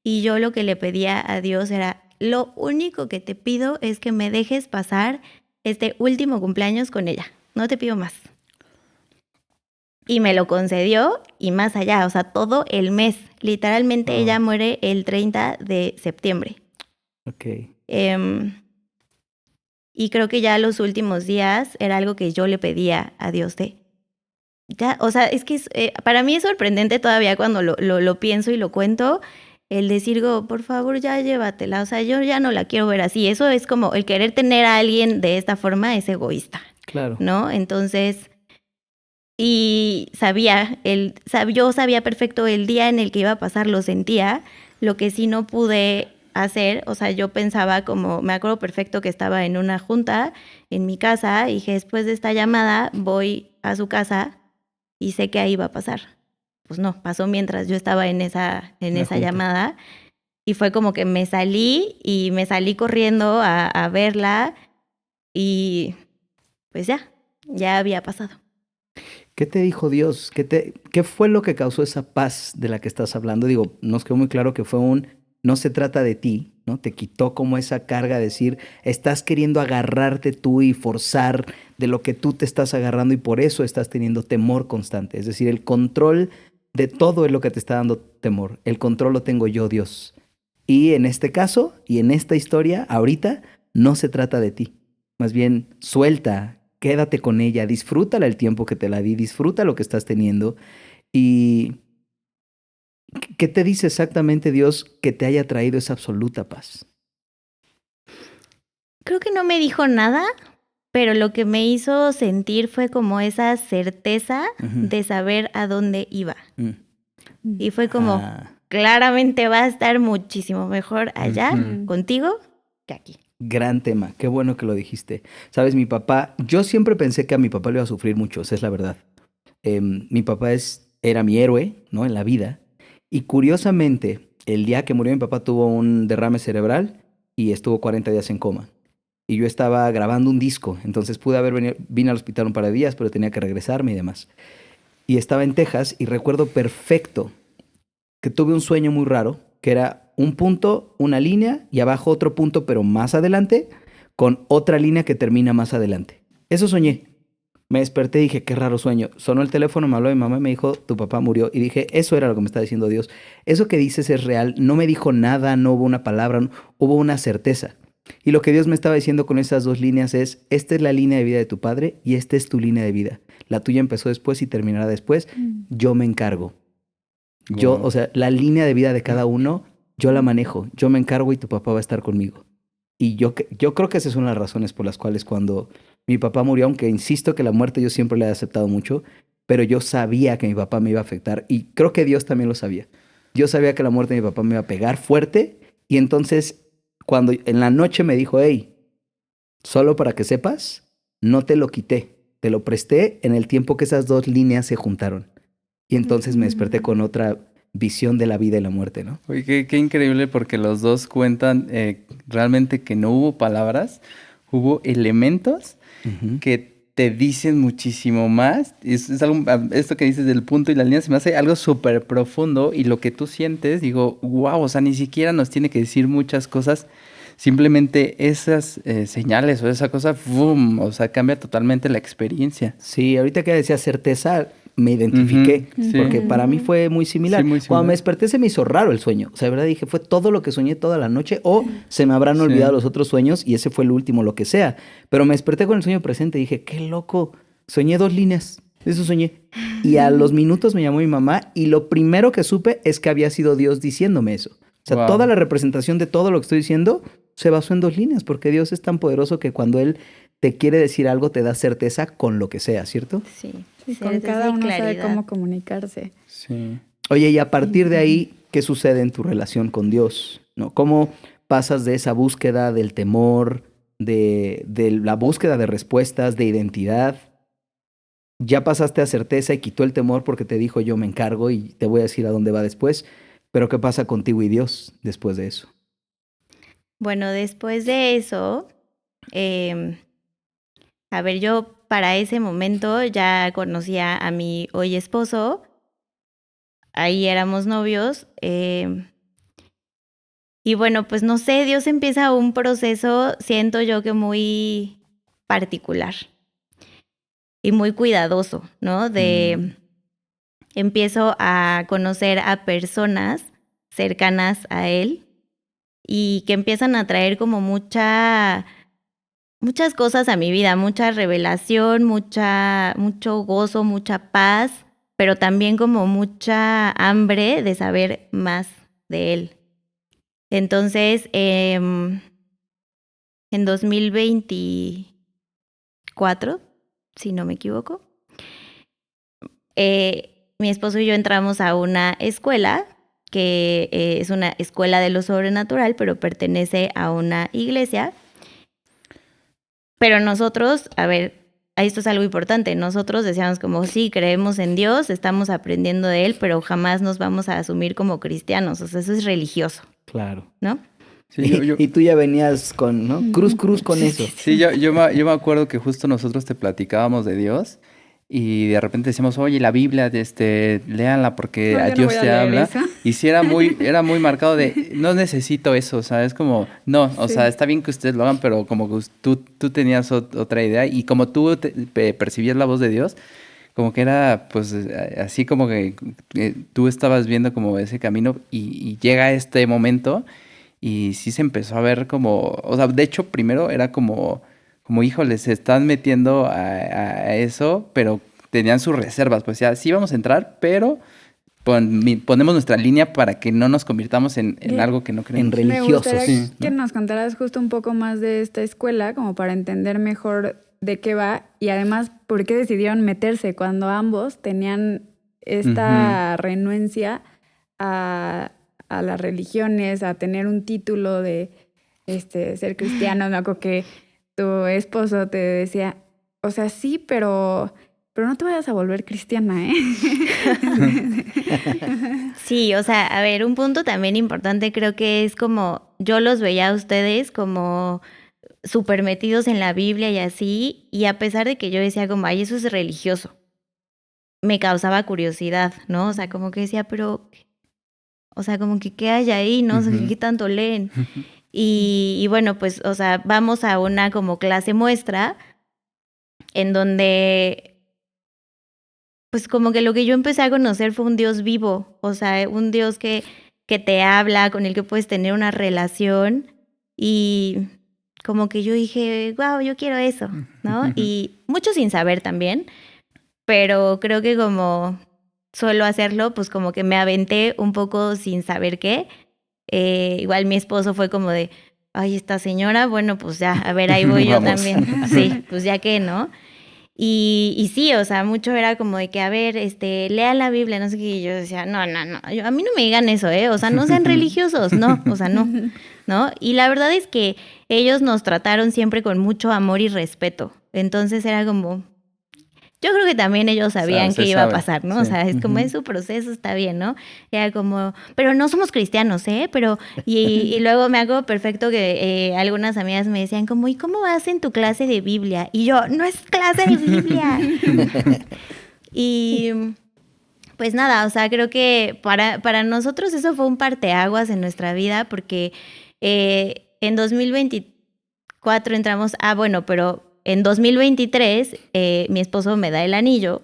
y yo lo que le pedía a Dios era, lo único que te pido es que me dejes pasar este último cumpleaños con ella, no te pido más. Y me lo concedió y más allá, o sea, todo el mes. Literalmente Wow. ella muere el 30 de septiembre. Ok. Y creo que ya los últimos días era algo que yo le pedía a Dios de... Ya, o sea, es que para mí es sorprendente todavía cuando lo pienso y lo cuento, el decir, por favor, ya llévatela. O sea, yo ya no la quiero ver así. Eso es como el querer tener a alguien de esta forma es egoísta, Claro. ¿no? Entonces, Y yo sabía perfecto el día en el que iba a pasar, lo sentía. Lo que sí no pude hacer, o sea, yo pensaba como, me acuerdo perfecto que estaba en una junta en mi casa y dije, después de esta llamada voy a su casa y sé que ahí va a pasar. Pues no, pasó mientras yo estaba en esa junta. llamada y fue como que me salí corriendo a verla y pues ya había pasado. ¿Qué te dijo Dios? ¿Qué fue lo que causó esa paz de la que estás hablando? Digo, nos quedó muy claro que fue no se trata de ti, ¿no? Te quitó como esa carga de decir, estás queriendo agarrarte tú y forzar de lo que tú te estás agarrando y por eso estás teniendo temor constante. Es decir, el control de todo es lo que te está dando temor. El control lo tengo yo, Dios. Y en este caso y en esta historia, ahorita, no se trata de ti. Más bien, suelta, quédate con ella, disfrútala el tiempo que te la di, disfruta lo que estás teniendo. ¿Y qué te dice exactamente Dios que te haya traído esa absoluta paz? Creo que no me dijo nada, pero lo que me hizo sentir fue como esa certeza Ujú. de saber a dónde iba. Mm. Y fue como, Ah, claramente va a estar muchísimo mejor allá Ujú. contigo que aquí. gran tema, qué bueno que lo dijiste. Sabes, mi papá, yo siempre pensé que a mi papá le iba a sufrir mucho, esa es la verdad. Mi papá era mi héroe, ¿no? En la vida. Y curiosamente, el día que murió mi papá tuvo un derrame cerebral y estuvo 40 días en coma. Y yo estaba grabando un disco, entonces vine al hospital un par de días, pero tenía que regresarme y demás. Y estaba en Texas y recuerdo perfecto que tuve un sueño muy raro, que era un punto, una línea y abajo otro punto, pero más adelante, con otra línea que termina más adelante. Eso soñé. Me desperté y dije, qué raro sueño. Sonó el teléfono, me habló mi mamá y me dijo, tu papá murió. Y dije, eso era lo que me está diciendo Dios. Eso que dices es real. No me dijo nada, no hubo una palabra, hubo una certeza. Y lo que Dios me estaba diciendo con esas dos líneas es, esta es la línea de vida de tu padre y esta es tu línea de vida. La tuya empezó después y terminará después. Yo me encargo. Yo, o Wow. sea, la línea de vida de cada uno, yo la manejo. Yo me encargo y tu papá va a estar conmigo. Y yo creo que esas son las razones por las cuales cuando mi papá murió, aunque insisto que la muerte yo siempre la he aceptado mucho, pero yo sabía que mi papá me iba a afectar y creo que Dios también lo sabía. Yo sabía que la muerte de mi papá me iba a pegar fuerte y entonces cuando en la noche me dijo, hey, solo para que sepas, no te lo quité, te lo presté en el tiempo que esas dos líneas se juntaron. Y entonces me desperté con otra visión de la vida y la muerte, ¿no? Oye, qué increíble porque los dos cuentan realmente que no hubo palabras, hubo elementos Ujú. que te dicen muchísimo más. Es algo, esto que dices del punto y la línea se me hace algo súper profundo y lo que tú sientes, digo, wow, o sea, ni siquiera nos tiene que decir muchas cosas, simplemente esas señales o esa cosa, ¡boom! O sea, cambia totalmente la experiencia. Sí, ahorita que decía certeza, me Ujú, identifiqué, sí, porque para mí fue muy sí, similar. muy Cuando me similar. desperté se me hizo raro el sueño. O sea, de verdad dije, fue todo lo que soñé toda la noche o se me habrán olvidado Sí. los otros sueños y ese fue el último, lo que sea. Pero me desperté con el sueño presente y dije, qué loco, soñé dos líneas, eso soñé. Y a los minutos me llamó mi mamá y lo primero que supe es que había sido Dios diciéndome eso. O sea, toda Wow. la representación de todo lo que estoy diciendo se basó en dos líneas, porque Dios es tan poderoso que cuando Él te quiere decir algo, te da certeza con lo que sea, ¿cierto? Sí, Sí, con certeza cada y uno sabe claridad. cómo comunicarse. Sí. Oye, y a partir de ahí, ¿qué sucede en tu relación con Dios? ¿No? ¿Cómo pasas de esa búsqueda del temor, de la búsqueda de respuestas, de identidad? Ya pasaste a certeza y quitó el temor porque te dijo yo me encargo y te voy a decir a dónde va después. Pero ¿qué pasa contigo y Dios después de eso? Bueno, después de eso, em, a ver, yo para ese momento ya conocía a mi hoy esposo, ahí éramos novios, y bueno, pues no sé, Dios empieza un proceso, siento yo que muy particular y muy cuidadoso, ¿no? Empiezo a conocer a personas cercanas a él y que empiezan a traer como muchas cosas a mi vida, mucha revelación, mucho gozo, mucha paz, pero también como mucha hambre de saber más de él. Entonces, en 2024, si no me equivoco, mi esposo y yo entramos a una escuela que es una escuela de lo sobrenatural, pero pertenece a una iglesia. Pero nosotros, a ver, esto es algo importante, nosotros decíamos como, sí, creemos en Dios, estamos aprendiendo de Él, pero jamás nos vamos a asumir como cristianos, o sea, eso es religioso, Claro. ¿no? Sí, Y tú ya venías con, ¿no? Cruz con eso. Sí, yo me acuerdo que justo nosotros te platicábamos de Dios y de repente decíamos, oye, la Biblia, léanla porque No, a yo no Dios voy a te leer habla. eso. Y sí era muy marcado de, no necesito eso, o sea, es como, no, o Sí. sea, está bien que ustedes lo hagan, pero como que tú tenías otra idea y como tú percibías la voz de Dios, como que era, pues, así como que tú estabas viendo como ese camino y llega este momento y sí se empezó a ver como, o sea, de hecho, primero era como híjole, se están metiendo a eso, pero tenían sus reservas, pues ya, sí vamos a entrar, pero ponemos nuestra línea para que no nos convirtamos en Bien. algo que no En creemos. Me religiosos. gustaría Sí, que ¿no? nos contaras justo un poco más de esta escuela, como para entender mejor de qué va y además por qué decidieron meterse cuando ambos tenían esta renuencia a las religiones, a tener un título de ser cristiano. Me acuerdo que tu esposo te decía, o sea, sí, pero no te vayas a volver cristiana, ¿eh? Sí, o sea, a ver, un punto también importante creo que es como, yo los veía a ustedes como súper metidos en la Biblia y así, y a pesar de que yo decía como, ay, eso es religioso, me causaba curiosidad, ¿no? O sea, como que decía, pero, o sea, como que qué hay ahí, ¿no? O sea, ¿qué tanto leen? Y bueno, pues, o sea, vamos a una como clase muestra en donde, pues como que lo que yo empecé a conocer fue un Dios vivo, o sea, un Dios que te habla, con el que puedes tener una relación y como que yo dije, wow, yo quiero eso, ¿no? Y mucho sin saber también, pero creo que como suelo hacerlo, pues como que me aventé un poco sin saber qué. Igual mi esposo fue como de, ay, esta señora, bueno, pues ya, a ver, ahí voy yo Vamos. también. Sí, pues ya que, ¿no? Y sí, o sea, mucho era como de que, a ver, lea la Biblia, no sé qué, y yo decía, no, a mí no me digan eso, o sea, no sean religiosos, no, o sea, no, ¿no? Y la verdad es que ellos nos trataron siempre con mucho amor y respeto, entonces era como, yo creo que también ellos sabían Se qué iba a sabe, pasar, ¿no? sí. O sea, es como es su proceso, está bien, ¿no? Era como, pero no somos cristianos, Pero, y luego me hago perfecto que algunas amigas me decían como, ¿y cómo vas en tu clase de Biblia? Y yo, no es clase de Biblia. Y pues nada, o sea, creo que para nosotros eso fue un parteaguas en nuestra vida porque en 2024 entramos, bueno, pero en 2023 mi esposo me da el anillo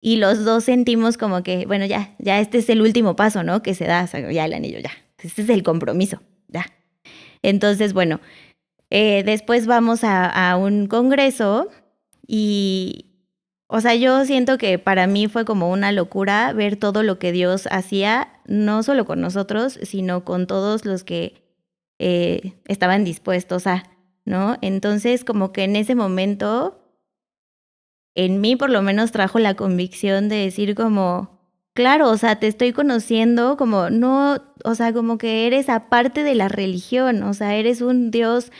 y los dos sentimos como que, bueno, ya este es el último paso, ¿no? Que se da, o sea, ya el anillo, ya. Este es el compromiso, ya. Entonces, bueno, después vamos a un congreso y, o sea, yo siento que para mí fue como una locura ver todo lo que Dios hacía, no solo con nosotros, sino con todos los que estaban dispuestos a, ¿no? Entonces, como que en ese momento, en mí por lo menos trajo la convicción de decir como, claro, o sea, te estoy conociendo como no, o sea, como que eres aparte de la religión, o sea, eres un Dios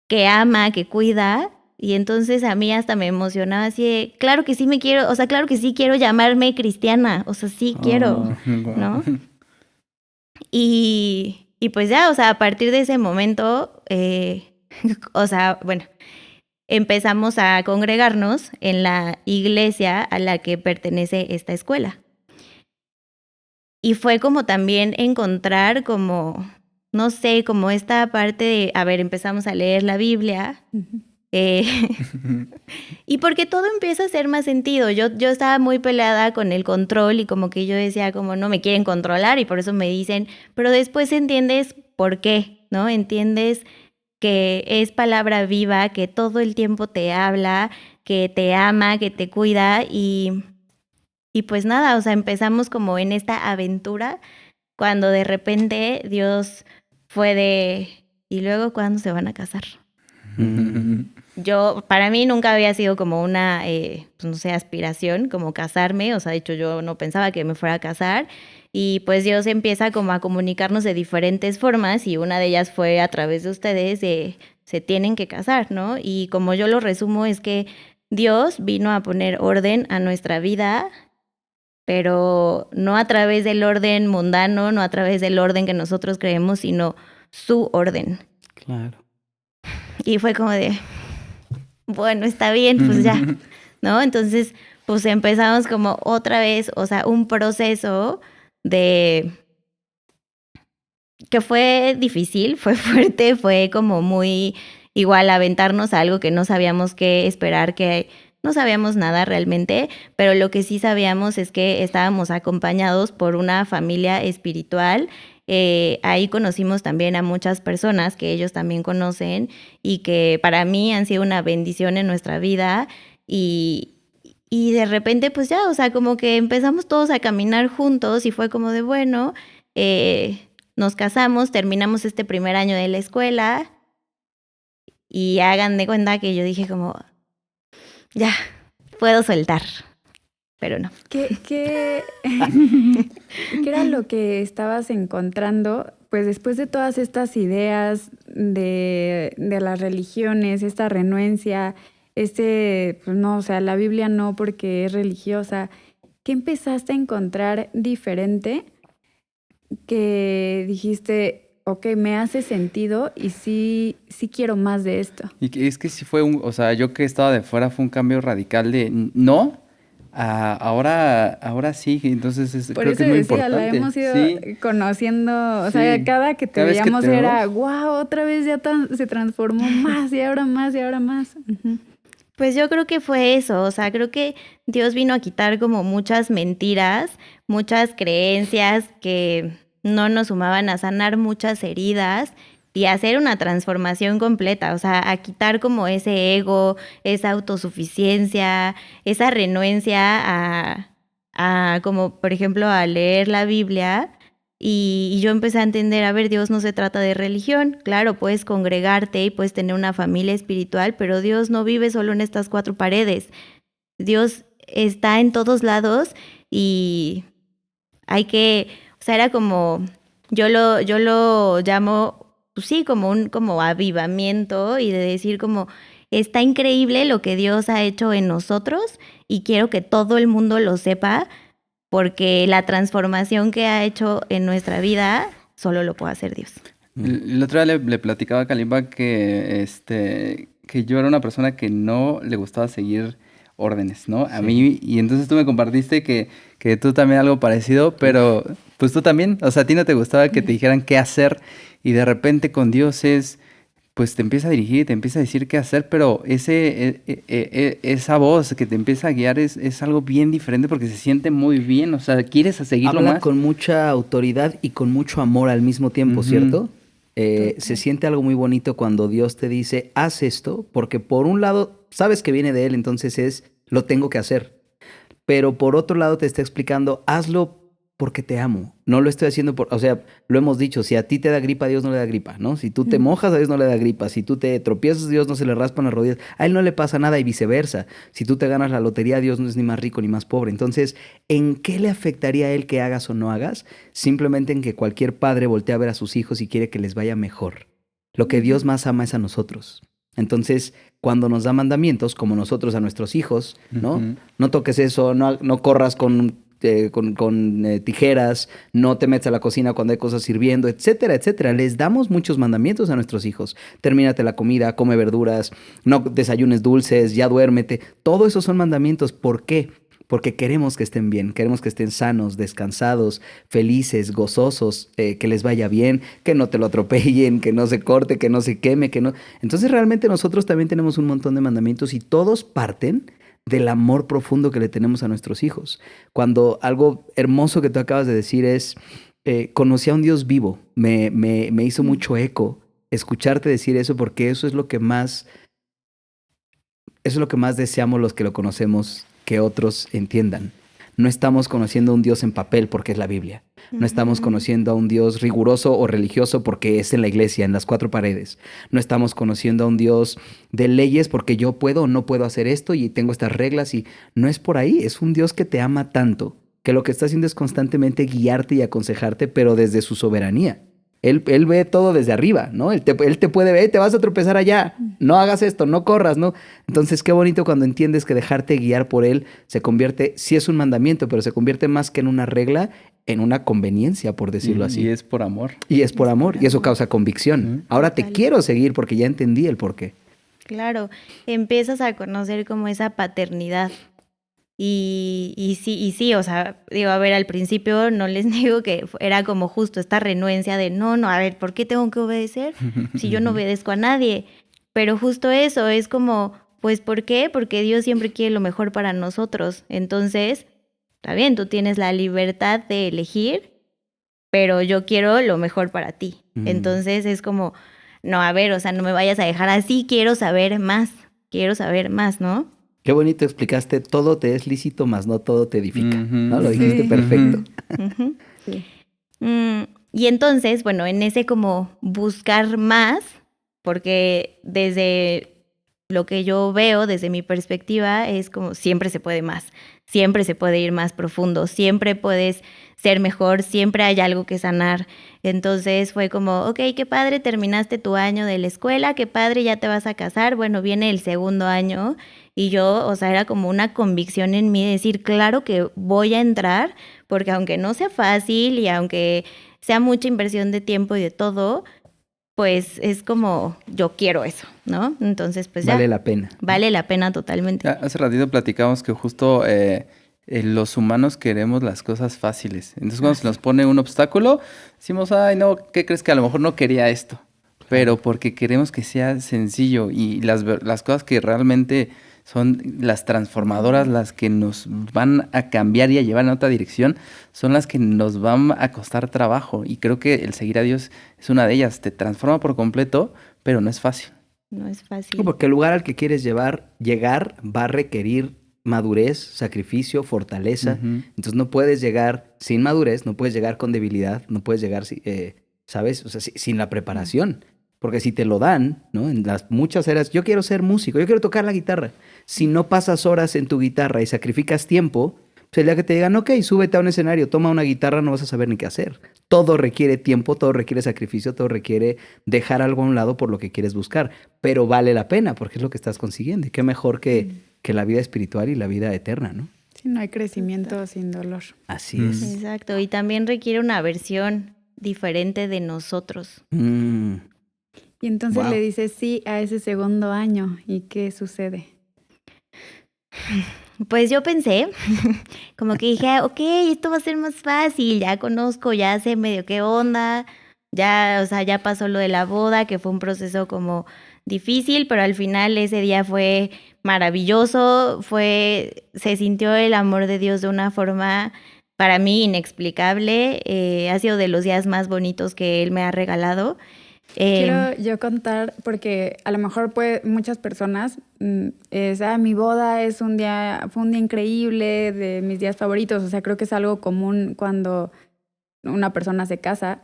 que ama, que cuida, y entonces a mí hasta me emocionaba así de, claro que sí me quiero, o sea, claro que sí quiero llamarme cristiana, o sea, sí quiero, ¿no? Y pues ya, o sea, a partir de ese momento, o sea, bueno, empezamos a congregarnos en la iglesia a la que pertenece esta escuela. Y fue como también encontrar como, no sé, como esta parte de, a ver, empezamos a leer la Biblia. Y porque todo empieza a hacer más sentido. Yo estaba muy peleada con el control y como que yo decía como no me quieren controlar y por eso me dicen, pero después entiendes por qué, ¿no? Entiendes que es palabra viva, que todo el tiempo te habla, que te ama, que te cuida y pues nada, o sea, empezamos como en esta aventura cuando de repente Dios fue de, ¿y luego cuándo se van a casar? para mí nunca había sido como una, pues no sé, aspiración, como casarme, o sea, de hecho yo no pensaba que me fuera a casar, y pues Dios empieza como a comunicarnos de diferentes formas, y una de ellas fue a través de ustedes, se tienen que casar, ¿no? Y como yo lo resumo es que Dios vino a poner orden a nuestra vida, pero no a través del orden mundano, no a través del orden que nosotros creemos, sino su orden. Claro. Y fue como de, bueno, está bien, pues ya, ¿no? Entonces, pues empezamos como otra vez, o sea, un proceso de que fue difícil, fue fuerte, fue como muy igual aventarnos a algo que no sabíamos qué esperar, que no sabíamos nada realmente, pero lo que sí sabíamos es que estábamos acompañados por una familia espiritual. Ahí conocimos también a muchas personas que ellos también conocen y que para mí han sido una bendición en nuestra vida y de repente pues ya, o sea, como que empezamos todos a caminar juntos y fue como de bueno, nos casamos, terminamos este primer año de la escuela y hagan de cuenta que yo dije como, ya, puedo soltar, pero no. ¿Qué era lo que estabas encontrando? Pues después de todas estas ideas de las religiones, esta renuencia, pues no, o sea, la Biblia no porque es religiosa, ¿qué empezaste a encontrar diferente que dijiste, ok, me hace sentido y sí quiero más de esto? Y es que sí fue o sea, yo que estaba de fuera fue un cambio radical de no a ahora sí, entonces Por creo eso que es muy decía, la importante. hemos ido Sí, conociendo, o sea, sí. cada que te Cada vez que veíamos te era, vemos, wow, otra vez ya se transformó más y ahora más y ahora más. Ujú. Pues yo creo que fue eso, o sea, creo que Dios vino a quitar como muchas mentiras, muchas creencias que no nos sumaban, a sanar muchas heridas y a hacer una transformación completa, o sea, a quitar como ese ego, esa autosuficiencia, esa renuencia a como por ejemplo a leer la Biblia. Y yo empecé a entender, a ver, Dios no se trata de religión. Claro, puedes congregarte y puedes tener una familia espiritual, pero Dios no vive solo en estas cuatro paredes. Dios está en todos lados y hay que, o sea, era como, yo lo llamo, pues sí, como un como avivamiento y de decir como, está increíble lo que Dios ha hecho en nosotros y quiero que todo el mundo lo sepa porque la transformación que ha hecho en nuestra vida solo lo puede hacer Dios. el otro día le platicaba a Kalimba que, que yo era una persona que no le gustaba seguir órdenes, ¿no? A Sí. mí, y entonces tú me compartiste que tú también algo parecido, pero pues tú también, o sea, a ti no te gustaba que te dijeran qué hacer y de repente con Dios pues te empieza a dirigir, te empieza a decir qué hacer, pero esa voz que te empieza a guiar es algo bien diferente porque se siente muy bien, o sea, quieres seguirlo Habla más. con mucha autoridad y con mucho amor al mismo tiempo, Ujú. ¿cierto? Se Total. siente algo muy bonito cuando Dios te dice, haz esto, porque por un lado sabes que viene de Él, entonces lo tengo que hacer. Pero por otro lado te está explicando, hazlo porque te amo. No lo estoy haciendo o sea, lo hemos dicho, si a ti te da gripa, a Dios no le da gripa, ¿no? Si tú te mojas, a Dios no le da gripa. Si tú te tropiezas, a Dios no se le raspan las rodillas. A Él no le pasa nada y viceversa. Si tú te ganas la lotería, Dios no es ni más rico ni más pobre. Entonces, ¿en qué le afectaría a Él que hagas o no hagas? Simplemente en que cualquier padre voltee a ver a sus hijos y quiere que les vaya mejor. Lo que Dios más ama es a nosotros. Entonces, cuando nos da mandamientos, como nosotros a nuestros hijos, ¿no? Ujú. No toques eso, no corras con tijeras, no te metas a la cocina cuando hay cosas sirviendo, etcétera, etcétera. Les damos muchos mandamientos a nuestros hijos. Termínate la comida, come verduras, no desayunes dulces, ya duérmete. Todo eso son mandamientos. ¿Por qué? Porque queremos que estén bien, queremos que estén sanos, descansados, felices, gozosos, que les vaya bien, que no te lo atropellen, que no se corte, que no se queme, que no... Entonces realmente nosotros también tenemos un montón de mandamientos y todos parten del amor profundo que le tenemos a nuestros hijos. Cuando algo hermoso que tú acabas de decir es, conocí a un Dios vivo, me hizo mucho eco escucharte decir eso porque eso es lo que más deseamos los que lo conocemos, que otros entiendan. no estamos conociendo a un Dios en papel porque es la Biblia. No estamos conociendo a un Dios riguroso o religioso porque es en la iglesia, en las 4 paredes. No estamos conociendo a un Dios de leyes porque yo puedo o no puedo hacer esto y tengo estas reglas, y no es por ahí. Es un Dios que te ama tanto, que lo que está haciendo es constantemente guiarte y aconsejarte, pero desde su soberanía. Él ve todo desde arriba, ¿no? Él te puede ver, te vas a tropezar allá, no hagas esto, no corras, ¿no? Entonces, qué bonito cuando entiendes que dejarte guiar por Él se convierte, sí es un mandamiento, pero se convierte más que en una regla, en una conveniencia, por decirlo así. Y es por amor. Y es por amor, y eso causa convicción. Ahora te quiero seguir porque ya entendí el porqué. Claro, empiezas a conocer como esa paternidad. Y sí, o sea, digo, a ver, al principio no les niego que era como justo esta renuencia de no, a ver, ¿por qué tengo que obedecer si yo no obedezco a nadie? Pero justo eso, es como, pues, ¿por qué? Porque Dios siempre quiere lo mejor para nosotros. Entonces, está bien, tú tienes la libertad de elegir, pero yo quiero lo mejor para ti. Entonces es como, no, a ver, o sea, no me vayas a dejar así, quiero saber más, ¿no? Qué bonito explicaste, todo te es lícito, mas no todo te edifica, ¿no? Lo dijiste perfecto. Sí. Y entonces, bueno, en ese como buscar más, porque desde lo que yo veo, desde mi perspectiva, es como siempre se puede más, siempre se puede ir más profundo, siempre puedes ser mejor, siempre hay algo que sanar. Entonces fue como, ok, qué padre, terminaste tu año de la escuela, qué padre, ya te vas a casar, bueno, viene el segundo año. Y yo, o sea, era como una convicción en mí de decir, claro que voy a entrar, porque aunque no sea fácil y aunque sea mucha inversión de tiempo y de todo, pues es como, yo quiero eso, ¿no? Entonces, pues ya. Vale la pena. Vale la pena totalmente. Hace ratito platicamos que justo los humanos queremos las cosas fáciles. Entonces, cuando se nos pone un obstáculo, decimos, ay, no, ¿qué crees? Que a lo mejor no quería esto. Pero porque queremos que sea sencillo, y las cosas que realmente son las transformadoras, las que nos van a cambiar y a llevar en otra dirección, son las que nos van a costar trabajo. Y creo que el seguir a Dios es una de ellas. Te transforma por completo, pero no es fácil. No es fácil. No, porque el lugar al que quieres llegar va a requerir madurez, sacrificio, fortaleza. Entonces no puedes llegar sin madurez, no puedes llegar con debilidad, no puedes llegar, ¿sabes? O sea, sin la preparación. Porque si te lo dan, ¿no? En las muchas eras, yo quiero ser músico, yo quiero tocar la guitarra. Si no pasas horas en tu guitarra y sacrificas tiempo, pues el día que te digan, ok, súbete a un escenario, toma una guitarra, no vas a saber ni qué hacer. Todo requiere tiempo, todo requiere sacrificio, todo requiere dejar algo a un lado por lo que quieres buscar. Pero vale la pena porque es lo que estás consiguiendo. Y qué mejor que la vida espiritual y la vida eterna, ¿no? Sí, no hay crecimiento sin dolor. Así es. Exacto, y también requiere una versión diferente de nosotros. Y entonces Wow. le dices sí a ese segundo año. ¿Y qué sucede? Pues yo pensé, como que dije, ok, esto va a ser más fácil, ya conozco, ya sé medio qué onda, ya, o sea, ya pasó lo de la boda, que fue un proceso como difícil, pero al final ese día fue maravilloso, se sintió el amor de Dios de una forma para mí inexplicable, ha sido de los días más bonitos que Él me ha regalado. Quiero yo contar, porque a lo mejor muchas personas, mi boda fue un día increíble, de mis días favoritos, o sea, creo que es algo común cuando una persona se casa,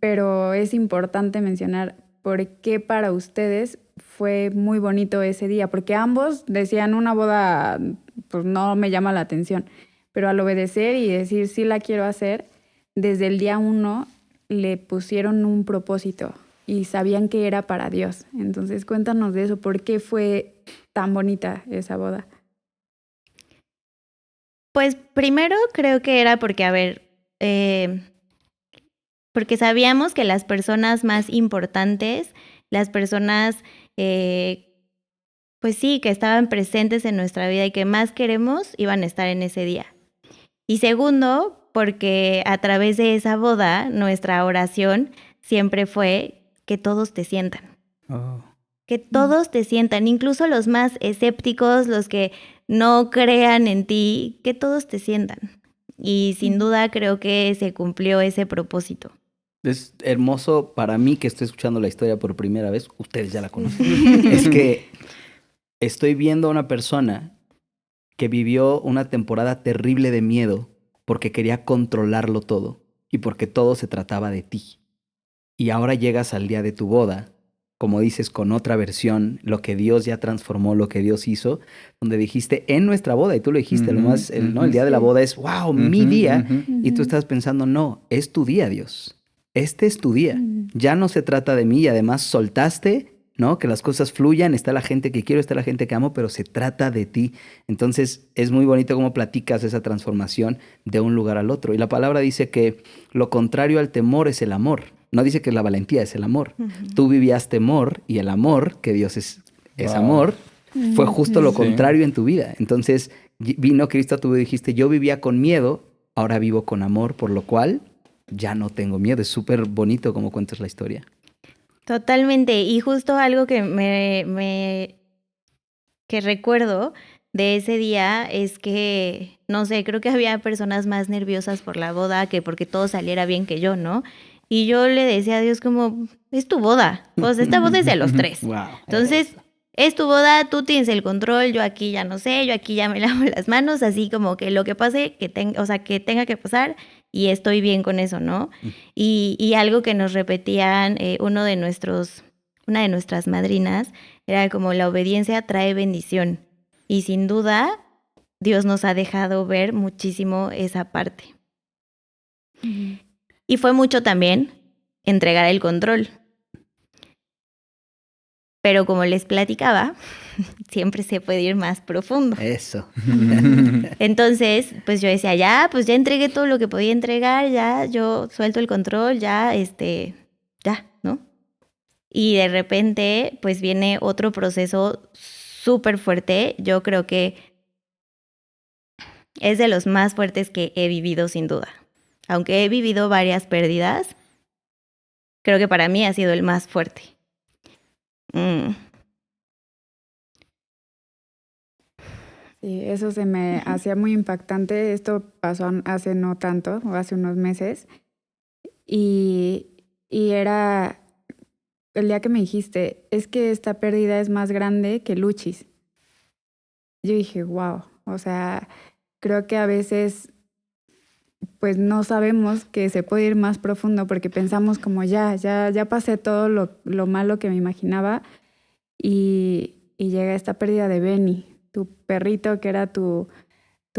pero es importante mencionar por qué para ustedes fue muy bonito ese día, porque ambos decían una boda, pues no me llama la atención, pero al obedecer y decir sí la quiero hacer, desde el día 1 le pusieron un propósito y sabían que era para Dios. Entonces cuéntanos de eso, ¿por qué fue tan bonita esa boda? Pues primero creo que era porque, a ver, porque sabíamos que las personas más importantes, las personas, pues sí, que estaban presentes en nuestra vida y que más queremos, iban a estar en ese día. Y segundo, porque a través de esa boda, nuestra oración siempre fue que todos te sientan. Oh. Que todos te sientan, incluso los más escépticos, los que no crean en ti, que todos te sientan. Y sin duda creo que se cumplió ese propósito. Es hermoso para mí que estoy escuchando la historia por primera vez. Ustedes ya la conocen. Es que estoy viendo a una persona que vivió una temporada terrible de miedo porque quería controlarlo todo y porque todo se trataba de ti. Y ahora llegas al día de tu boda, como dices, con otra versión, lo que Dios ya transformó, lo que Dios hizo, donde dijiste en nuestra boda, y tú lo dijiste, lo Ujú, más, ¿no? El día de la Sí. boda es, wow, mi ujú, día, ujú. y tú Ujú. estás pensando, no, es tu día, Dios. Este es tu día. Ya no se trata de mí y además soltaste, ¿no? Que las cosas fluyan, está la gente que quiero, está la gente que amo, pero se trata de ti. Entonces es muy bonito cómo platicas esa transformación de un lugar al otro. Y la palabra dice que lo contrario al temor es el amor. No dice que la valentía es el amor. Tú vivías temor y el amor, que Dios es Wow. amor, fue justo lo Ujú. Sí. contrario en tu vida. Entonces vino Cristo a tu vida y dijiste, yo vivía con miedo, ahora vivo con amor, por lo cual ya no tengo miedo. Es súper bonito como cuentas la historia. Totalmente. Y justo algo que que recuerdo de ese día es que, no sé, creo que había personas más nerviosas por la boda que porque todo saliera bien que yo, ¿no? Y yo le decía a Dios como, es tu boda, pues esta boda es de los tres. Wow. Entonces, es tu boda, tú tienes el control, yo aquí ya no sé, yo aquí ya me lavo las manos, así como que lo que pase, o sea, que tenga que pasar y estoy bien con eso, ¿no? Y algo que nos repetían una de nuestras madrinas era como la obediencia trae bendición. Y sin duda, Dios nos ha dejado ver muchísimo esa parte. Ujú. Y fue mucho también entregar el control. Pero como les platicaba, siempre se puede ir más profundo. Eso. Entonces, pues yo decía, ya, pues ya entregué todo lo que podía entregar, ya, yo suelto el control, ya, ya, ¿no? Y de repente, pues viene otro proceso súper fuerte. Yo creo que es de los más fuertes que he vivido, sin duda. Aunque he vivido varias pérdidas, creo que para mí ha sido el más fuerte. Mm. Sí, eso se me hacía muy impactante. Esto pasó hace no tanto, o hace unos meses. Y, y era el día que me dijiste, es que esta pérdida es más grande que Luchis. Yo dije, wow. O sea, creo que a veces pues no sabemos que se puede ir más profundo porque pensamos como ya pasé todo lo malo que me imaginaba y llega esta pérdida de Benny, tu perrito que era tu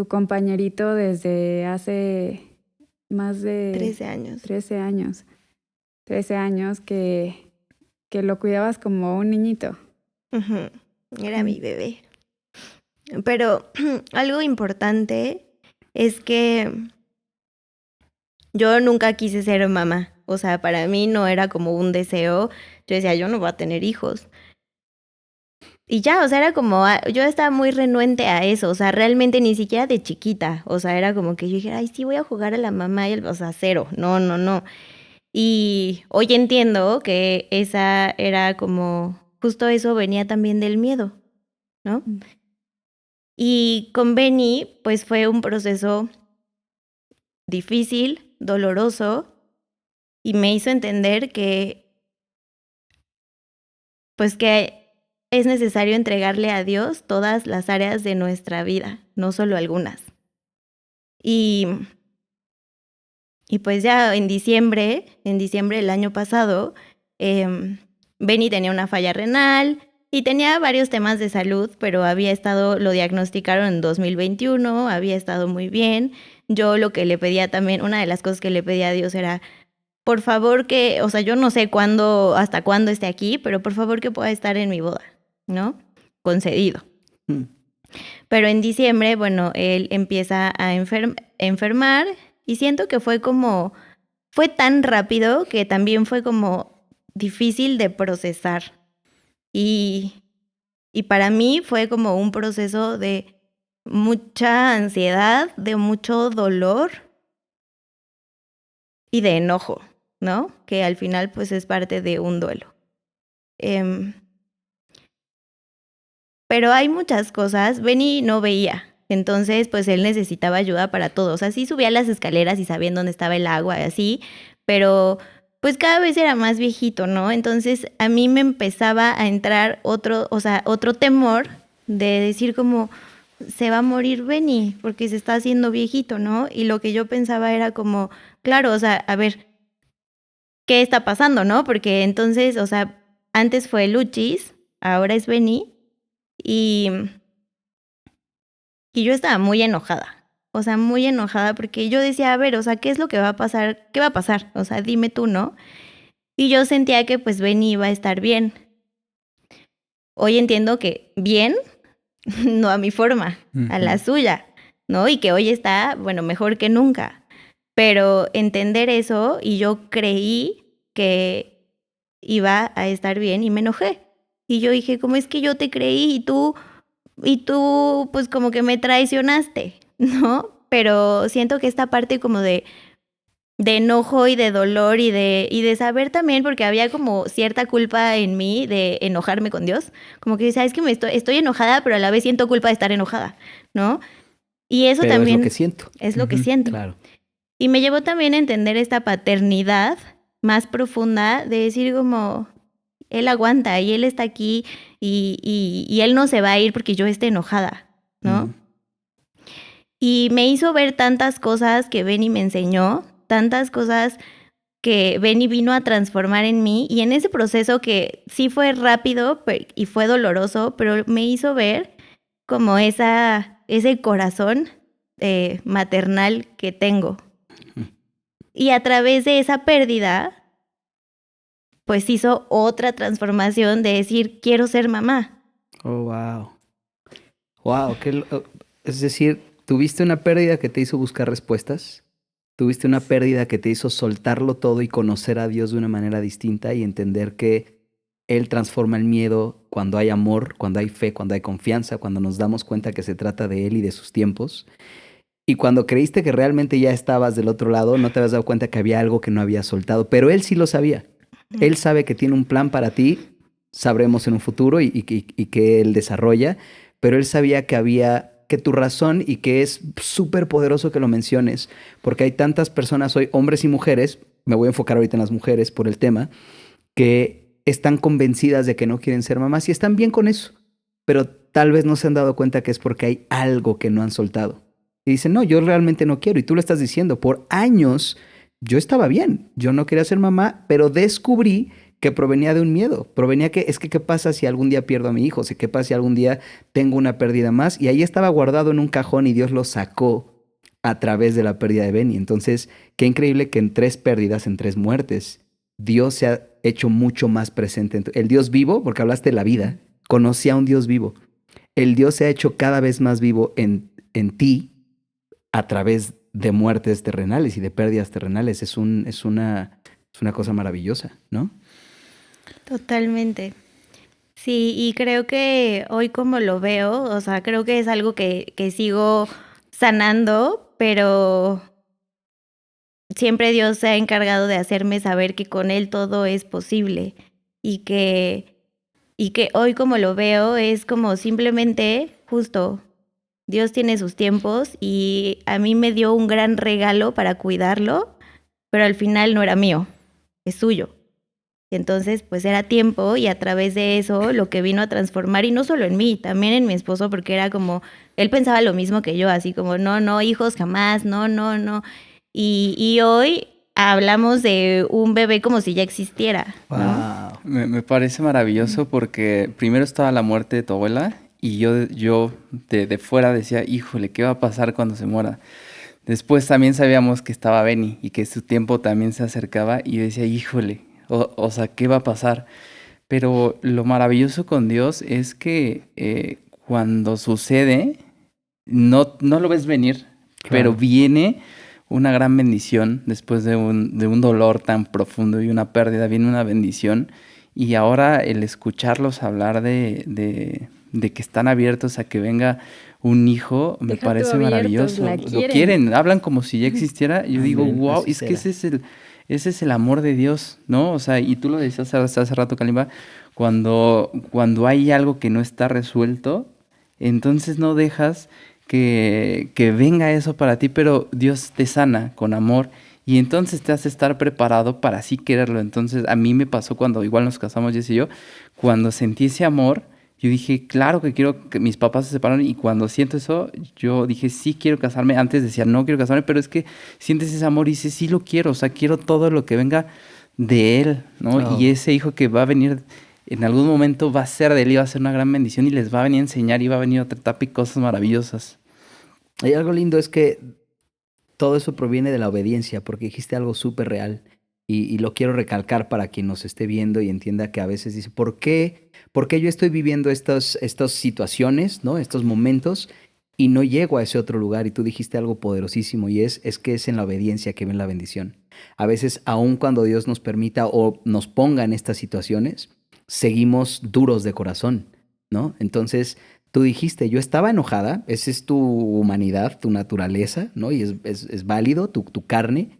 compañerito desde hace más de 13 años. 13 años. 13 años que lo cuidabas como un niñito. Ujú. Era mi bebé. Pero algo importante es que yo nunca quise ser mamá. O sea, para mí no era como un deseo. Yo decía, yo no voy a tener hijos. Y ya, o sea, era como, yo estaba muy renuente a eso, o sea, realmente ni siquiera de chiquita, o sea, era como que yo dije, ay, sí, voy a jugar a la mamá, o sea, cero, no, no, no. Y hoy entiendo que esa era como, justo eso venía también del miedo, ¿no? Mm. Y con Benny, pues fue un proceso difícil, doloroso, y me hizo entender pues que es necesario entregarle a Dios todas las áreas de nuestra vida, no solo algunas. Y pues ya en diciembre del año pasado, Benny tenía una falla renal y tenía varios temas de salud, pero lo diagnosticaron en 2021, había estado muy bien. Yo lo que le pedía también, una de las cosas que le pedía a Dios era, por favor o sea, yo no sé hasta cuándo esté aquí, pero por favor que pueda estar en mi boda, ¿no? Concedido. Pero en diciembre, bueno, él empieza a enfermar y siento que fue tan rápido que también fue como difícil de procesar. Y para mí fue como un proceso de mucha ansiedad, de mucho dolor y de enojo, ¿no? Que al final pues es parte de un duelo. Pero hay muchas cosas, Benny no veía, entonces pues él necesitaba ayuda para todo. O sea, sí subía las escaleras y sabía en dónde estaba el agua y así, pero pues cada vez era más viejito, ¿no? Entonces a mí me empezaba a entrar otro temor de decir como, se va a morir Benny porque se está haciendo viejito, ¿no? Y lo que yo pensaba era como, claro, o sea, a ver, ¿qué está pasando, no? Porque entonces, o sea, antes fue Luchis, ahora es Benny, y, y yo estaba muy enojada. O sea, muy enojada porque yo decía, a ver, o sea, ¿qué es lo que va a pasar? ¿Qué va a pasar? O sea, dime tú, ¿no? Y yo sentía que pues Benny iba a estar bien. Hoy entiendo que bien, no a mi forma, a la Ujú. suya, ¿no? Y que hoy está, bueno, mejor que nunca. Pero entender eso y yo creí que iba a estar bien y me enojé. Y yo dije, ¿cómo es que yo te creí y tú pues como que me traicionaste, ¿no? Pero siento que esta parte como de enojo y de dolor y de saber también, porque había como cierta culpa en mí de enojarme con Dios, como que decía, es que estoy enojada, pero a la vez siento culpa de estar enojada, ¿no? Y eso Pero es lo que también siento. es lo que Ujú. siento. Claro. Y me llevó también a entender esta paternidad más profunda de decir como, él aguanta y él está aquí y él no se va a ir porque yo esté enojada, ¿no? Mm. Y me hizo ver tantas cosas que Benny me enseñó, tantas cosas que Benny vino a transformar en mí y en ese proceso que sí fue rápido y fue doloroso, pero me hizo ver como ese corazón maternal que tengo. Y a través de esa pérdida, pues hizo otra transformación de decir, quiero ser mamá. Oh, wow. Wow, es decir, tuviste una pérdida que te hizo buscar respuestas, tuviste una pérdida que te hizo soltarlo todo y conocer a Dios de una manera distinta y entender que Él transforma el miedo cuando hay amor, cuando hay fe, cuando hay confianza, cuando nos damos cuenta que se trata de Él y de sus tiempos. Y cuando creíste que realmente ya estabas del otro lado, no te habías dado cuenta que había algo que no habías soltado, pero Él sí lo sabía. Él sabe que tiene un plan para ti, sabremos en un futuro y que Él desarrolla, pero Él sabía que había, que tu razón y que es súper poderoso que lo menciones, porque hay tantas personas hoy, hombres y mujeres, me voy a enfocar ahorita en las mujeres por el tema, que están convencidas de que no quieren ser mamás y están bien con eso, pero tal vez no se han dado cuenta que es porque hay algo que no han soltado. Y dicen, no, yo realmente no quiero. Y tú lo estás diciendo, por años yo estaba bien, yo no quería ser mamá, pero descubrí que provenía de un miedo, provenía que es que qué pasa si algún día pierdo a mi hijo, qué pasa si algún día tengo una pérdida más, y ahí estaba guardado en un cajón y Dios lo sacó a través de la pérdida de Benny. Entonces, qué increíble que en 3 pérdidas, en 3 muertes, Dios se ha hecho mucho más presente. El Dios vivo, porque hablaste de la vida, conocí a un Dios vivo. El Dios se ha hecho cada vez más vivo en ti a través de muertes terrenales y de pérdidas terrenales. Es una cosa maravillosa, ¿no? Totalmente. Sí, y creo que hoy como lo veo, o sea, creo que es algo que sigo sanando, pero siempre Dios se ha encargado de hacerme saber que con Él todo es posible y que hoy como lo veo es como simplemente justo Dios tiene sus tiempos y a mí me dio un gran regalo para cuidarlo, pero al final no era mío, es suyo. Entonces, pues era tiempo y a través de eso lo que vino a transformar, y no solo en mí, también en mi esposo, porque era como, él pensaba lo mismo que yo, así como, no, no, hijos jamás, no, no, no. Y hoy hablamos de un bebé como si ya existiera, ¿no? Wow. Me parece maravilloso porque primero estaba la muerte de tu abuela y yo de fuera decía, híjole, ¿qué va a pasar cuando se muera? Después también sabíamos que estaba Benny y que su tiempo también se acercaba y yo decía, híjole, o sea, ¿qué va a pasar? Pero lo maravilloso con Dios es que cuando sucede, no lo ves venir, pero Claro. viene una gran bendición después de un dolor tan profundo y una pérdida, viene una bendición. Y ahora el escucharlos hablar de que están abiertos a que venga un hijo, me Deja tú parece abiertos, maravilloso. la Lo quieren. quieren, hablan como si ya existiera. Yo digo, Amén. wow, Así es que será. ese es el amor de Dios, ¿no? O sea, y tú lo decías hace rato, Kalimba, cuando hay algo que no está resuelto, entonces no dejas que venga eso para ti, pero Dios te sana con amor y entonces te hace estar preparado para así quererlo. Entonces a mí me pasó cuando igual nos casamos Jess y yo, cuando sentí ese amor, yo dije, claro que quiero que mis papás se separaron y cuando siento eso, yo dije, sí quiero casarme. Antes decía, no quiero casarme, pero es que sientes ese amor y dices, sí lo quiero, o sea, quiero todo lo que venga de él, ¿no? Y Oh. ese hijo que va a venir en algún momento va a ser de él y va a ser una gran bendición y les va a venir a enseñar y va a venir otra etapa y cosas maravillosas. Hay algo lindo, es que todo eso proviene de la obediencia, porque dijiste algo súper real y lo quiero recalcar para quien nos esté viendo y entienda que a veces dice, ¿por qué yo estoy viviendo estas situaciones, ¿no? Estos momentos y no llego a ese otro lugar? Y tú dijiste algo poderosísimo y es que es en la obediencia que ven la bendición. A veces, aun cuando Dios nos permita o nos ponga en estas situaciones, seguimos duros de corazón, ¿no? Entonces, tú dijiste, yo estaba enojada, esa es tu humanidad, tu naturaleza, ¿no? Y es válido, tu carne,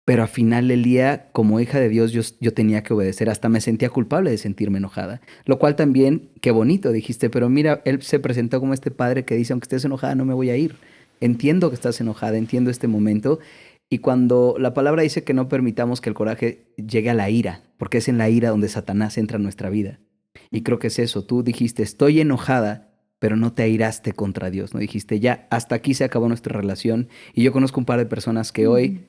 pero al final del día, como hija de Dios, yo tenía que obedecer, hasta me sentía culpable de sentirme enojada, lo cual también, qué bonito, dijiste, pero mira, él se presentó como este padre que dice, aunque estés enojada, no me voy a ir. Entiendo que estás enojada, entiendo este momento, y cuando la palabra dice que no permitamos que el coraje llegue a la ira, porque es en la ira donde Satanás entra en nuestra vida. Y creo que es eso, tú dijiste, estoy enojada, pero no te airaste contra Dios, no dijiste, ya, hasta aquí se acabó nuestra relación. Y yo conozco un par de personas que hoy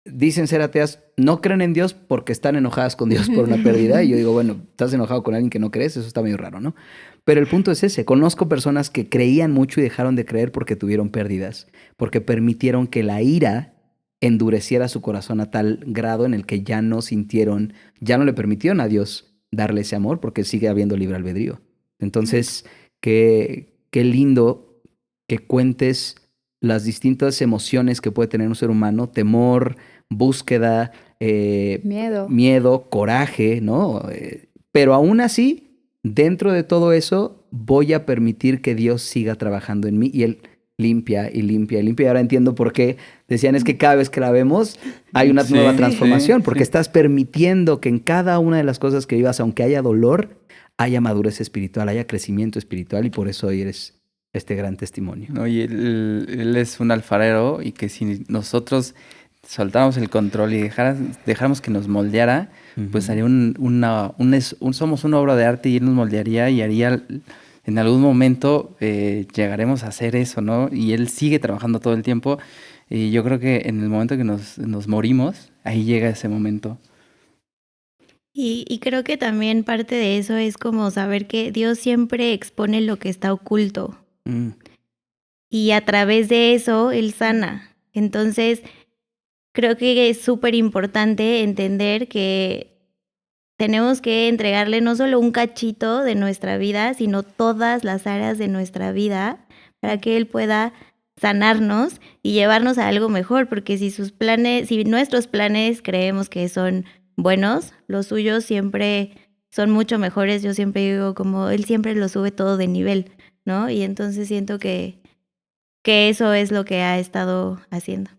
dicen ser ateas, no creen en Dios porque están enojadas con Dios por una pérdida. Y yo digo, bueno, estás enojado con alguien que no crees, eso está medio raro, ¿no? Pero el punto es ese, conozco personas que creían mucho y dejaron de creer porque tuvieron pérdidas, porque permitieron que la ira endureciera su corazón a tal grado en el que ya no sintieron, ya no le permitieron a Dios darle ese amor porque sigue habiendo libre albedrío. Entonces, qué lindo que cuentes las distintas emociones que puede tener un ser humano, temor, búsqueda, Miedo. miedo, coraje, ¿no? Pero aún así, dentro de todo eso, voy a permitir que Dios siga trabajando en mí y Él limpia y limpia y limpia. Y ahora entiendo por qué decían es que cada vez que la vemos hay una nueva Sí, transformación, sí, porque sí. estás permitiendo que en cada una de las cosas que vivas, aunque haya dolor, haya madurez espiritual, haya crecimiento espiritual y por eso hoy eres este gran testimonio. ¿No? Y él es un alfarero y que si nosotros soltáramos el control y dejáramos que nos moldeara, pues haría somos una obra de arte y él nos moldearía y haría, en algún momento llegaremos a hacer eso, ¿no? Y él sigue trabajando todo el tiempo y yo creo que en el momento que nos morimos, ahí llega ese momento. Y creo que también parte de eso es como saber que Dios siempre expone lo que está oculto Mm. y a través de eso Él sana. Entonces, creo que es súper importante entender que tenemos que entregarle no solo un cachito de nuestra vida, sino todas las áreas de nuestra vida para que Él pueda sanarnos y llevarnos a algo mejor, porque si nuestros planes creemos que son buenos, los suyos siempre son mucho mejores. Yo siempre digo como Él siempre lo sube todo de nivel, ¿no? Y entonces siento que eso es lo que ha estado haciendo.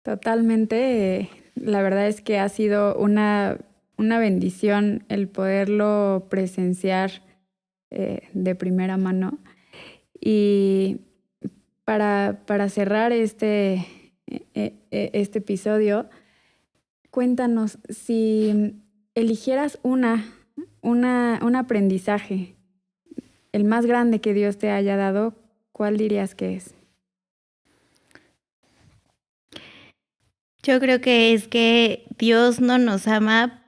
Totalmente. La verdad es que ha sido una bendición el poderlo presenciar de primera mano. Y para cerrar este episodio, cuéntanos si eligieras un aprendizaje, el más grande que Dios te haya dado, ¿cuál dirías que es? Yo creo que es que Dios no nos ama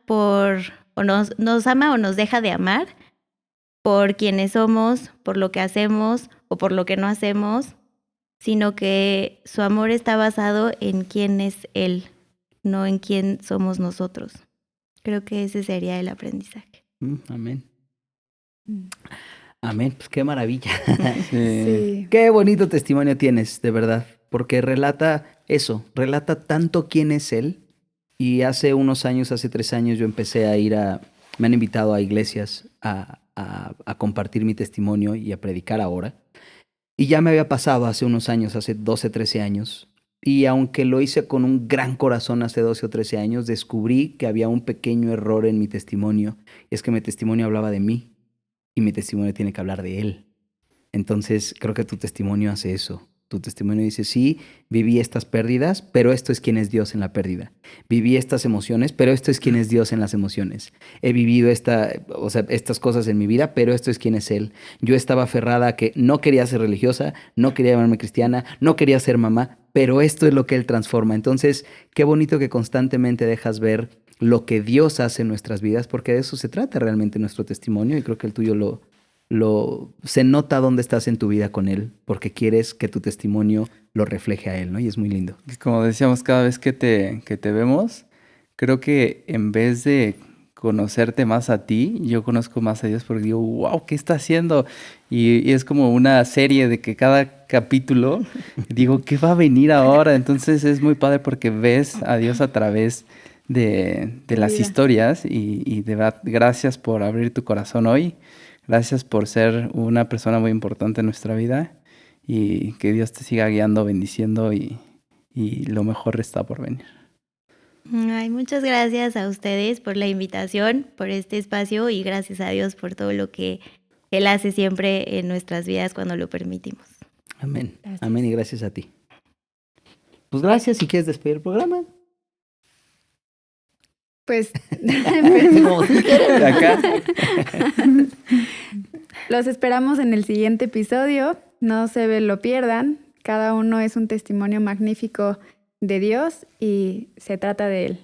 nos ama o nos deja de amar por quienes somos, por lo que hacemos o por lo que no hacemos, sino que su amor está basado en quién es Él, no en quién somos nosotros. Creo que ese sería el aprendizaje. Amén. Amén, pues qué maravilla. Sí. Qué bonito testimonio tienes, de verdad, porque relata eso, relata tanto quién es Él. Y hace unos años, hace 3 años, yo empecé a me han invitado a iglesias a compartir mi testimonio y a predicar ahora. Y ya me había pasado hace unos años, hace 12, 13 años. Y aunque lo hice con un gran corazón hace 12 o 13 años, descubrí que había un pequeño error en mi testimonio. Y es que mi testimonio hablaba de mí y mi testimonio tiene que hablar de Él. Entonces creo que tu testimonio hace eso. Tu testimonio dice, sí, viví estas pérdidas, pero esto es quién es Dios en la pérdida. Viví estas emociones, pero esto es quién es Dios en las emociones. He vivido estas cosas en mi vida, pero esto es quién es Él. Yo estaba aferrada a que no quería ser religiosa, no quería llamarme cristiana, no quería ser mamá, pero esto es lo que Él transforma. Entonces, qué bonito que constantemente dejas ver lo que Dios hace en nuestras vidas, porque de eso se trata realmente nuestro testimonio, y creo que el tuyo se nota dónde estás en tu vida con Él, porque quieres que tu testimonio lo refleje a Él, ¿no? Y es muy lindo. Como decíamos, cada vez que te vemos, creo que en vez de conocerte más a ti, yo conozco más a Dios porque digo, wow, ¿qué está haciendo? Y es como una serie de que cada capítulo digo, ¿qué va a venir ahora? Entonces es muy padre porque ves a Dios a través de las Vida. historias y de verdad, gracias por abrir tu corazón hoy. Gracias por ser una persona muy importante en nuestra vida y que Dios te siga guiando, bendiciendo y lo mejor está por venir. Ay, muchas gracias a ustedes por la invitación, por este espacio y gracias a Dios por todo lo que Él hace siempre en nuestras vidas cuando lo permitimos. Amén. Gracias. Amén y gracias a ti. Pues gracias. Si quieres despedir el programa. Pues Como tú quieras. Acá, los esperamos en el siguiente episodio. No se lo pierdan. Cada uno es un testimonio magnífico de Dios y se trata de Él.